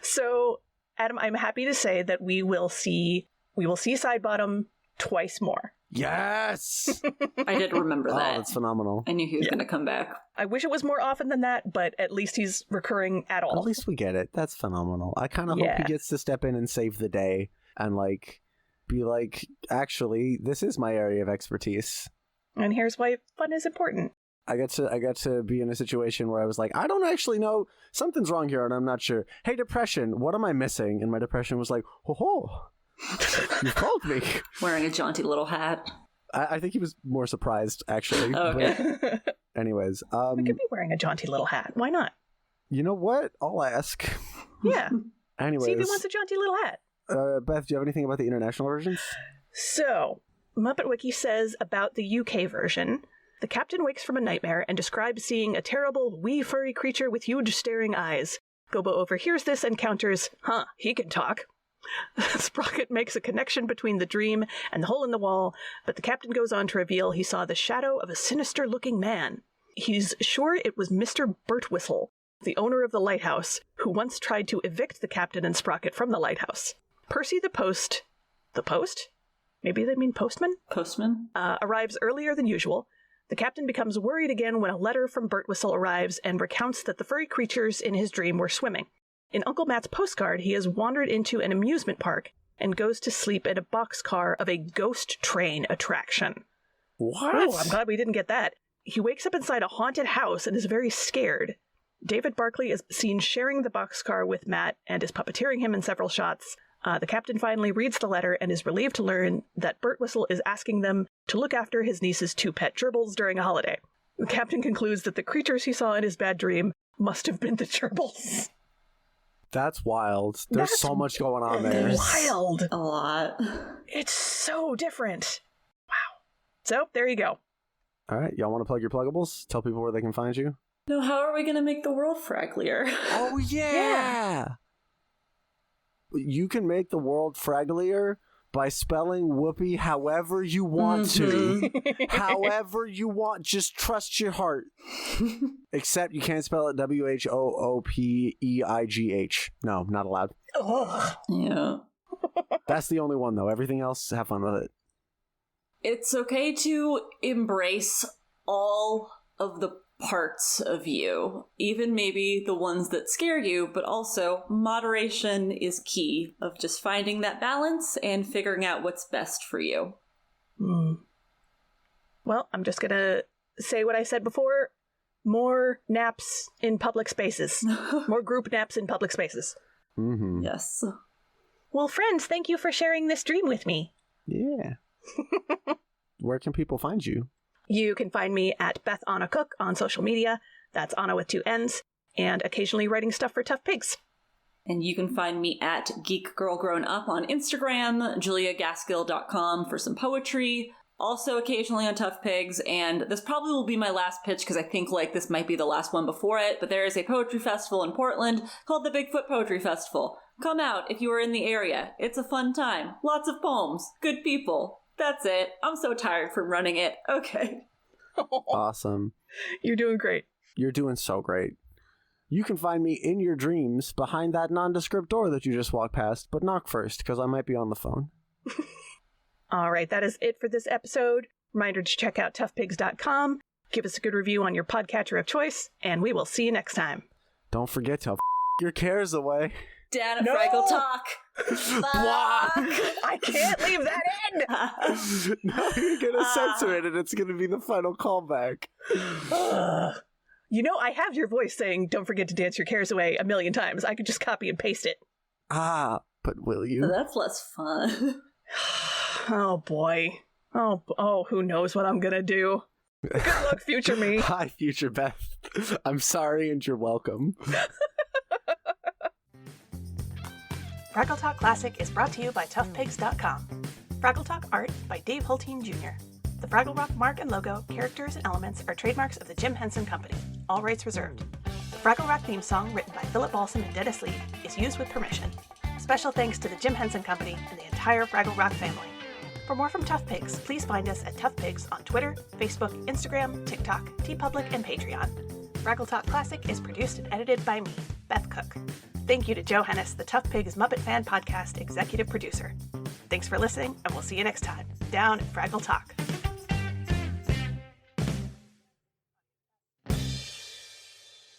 So, Adam, I'm happy to say that we will see Sidebottom twice more. Yes! I did remember that. Oh, that's phenomenal. I knew he was going to come back. I wish it was more often than that, but at least he's recurring at all. At least we get it. That's phenomenal. I kind of hope he gets to step in and save the day and, like, be like, actually, this is my area of expertise. And here's why fun is important. I got to be in a situation where I was like, I don't actually know. Something's wrong here, and I'm not sure. Hey, depression, what am I missing? And my depression was like, ho, you've called me. Wearing a jaunty little hat. I think he was more surprised, actually. Oh, okay. But anyways. I could be wearing a jaunty little hat. Why not? You know what? I'll ask. Yeah. Anyways. See if he wants a jaunty little hat. Beth, do you have anything about the international versions? So, Muppet Wiki says about the UK version, the captain wakes from a nightmare and describes seeing a terrible, wee furry creature with huge staring eyes. Gobo overhears this and counters, he can talk. Sprocket makes a connection between the dream and the hole in the wall, but the captain goes on to reveal he saw the shadow of a sinister-looking man. He's sure it was Mr. Birtwhistle, the owner of the lighthouse, who once tried to evict the captain and Sprocket from the lighthouse. Percy the post? Maybe they mean postman? Postman? Arrives earlier than usual. The captain becomes worried again when a letter from Birtwhistle arrives and recounts that the furry creatures in his dream were swimming. In Uncle Matt's postcard, he has wandered into an amusement park and goes to sleep in a boxcar of a ghost train attraction. What? Oh, I'm glad we didn't get that. He wakes up inside a haunted house and is very scared. David Barclay is seen sharing the boxcar with Matt and is puppeteering him in several shots. The captain finally reads the letter and is relieved to learn that Birtwhistle is asking them to look after his niece's 2 pet gerbils during a holiday. The captain concludes that the creatures he saw in his bad dream must have been the gerbils. That's wild. There's so much going on there. Wild. A lot. It's so different. Wow. So, there you go. All right, y'all want to plug your pluggables? Tell people where they can find you? No, how are we going to make the world fragglier? Oh, yeah! You can make the world fragglier by spelling Whoopi however you want to. However you want. Just trust your heart. Except you can't spell it WHOOPEIGH. No, not allowed. Ugh. Yeah. That's the only one, though. Everything else, have fun with it. It's okay to embrace all of the parts of you, even maybe the ones that scare you, but also moderation is key of just finding that balance and figuring out what's best for you. Well, I'm just gonna say what I said before. More naps in public spaces. More group naps in public spaces. Mm-hmm. Yes. Well, friends, thank you for sharing this dream with me. Yeah. Where can people find you? You can find me at Beth Anna Cook on social media. That's Anna with 2 N's. And occasionally writing stuff for Tough Pigs. And you can find me at Geek Girl Grown Up on Instagram, juliagaskill.com for some poetry. Also occasionally on Tough Pigs. And this probably will be my last pitch because I think this might be the last one before it. But there is a poetry festival in Portland called the Bigfoot Poetry Festival. Come out if you are in the area. It's a fun time. Lots of poems. Good people. That's it. I'm so tired from running it. Okay. Awesome. You're doing great. You're doing so great. You can find me in your dreams behind that nondescript door that you just walked past, but knock first, because I might be on the phone. All right, that is it for this episode. Reminder to check out toughpigs.com. Give us a good review on your podcatcher of choice, and we will see you next time. Don't forget to your cares away. Dad at Fraggle Talk. I can't leave that in. Now you're going to censor it and it's going to be the final callback. You know, I have your voice saying, don't forget to dance your cares away 1,000,000 times. I could just copy and paste it. But will you? That's less fun. Oh, boy. Oh, who knows what I'm going to do. Good luck, future me. Hi, future Beth. I'm sorry and you're welcome. Fraggle Talk Classic is brought to you by toughpigs.com. Fraggle Talk art by Dave Hulteen Jr. The Fraggle Rock mark and logo, characters, and elements are trademarks of the Jim Henson Company. All rights reserved. The Fraggle Rock theme song, written by Philip Balsam and Dennis Lee, is used with permission. Special thanks to the Jim Henson Company and the entire Fraggle Rock family. For more from Tough Pigs, please find us at Tough Pigs on Twitter, Facebook, Instagram, TikTok, TeePublic, and Patreon. Fraggle Talk Classic is produced and edited by me, Beth Cook. Thank you to Joe Hennis, the Tough Pigs Muppet Fan Podcast executive producer. Thanks for listening, and we'll see you next time down at Fraggle Talk.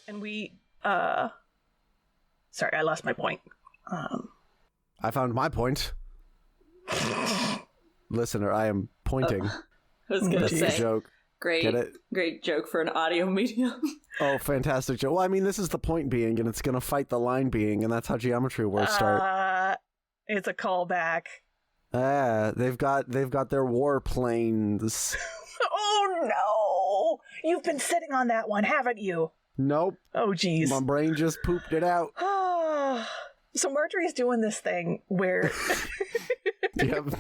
And sorry, I lost my point. I found my point. Listener, I am pointing. I was going to That's the say, joke. Get it? Great joke for an audio medium. Oh, fantastic joke. Well, I mean, this is the point being, and it's going to fight the line being, and that's how geometry words start. It's a callback. They've got their warplanes. Oh no! You've been sitting on that one, haven't you? Nope. Oh geez. My brain just pooped it out. So Marjorie's doing this thing where Yep.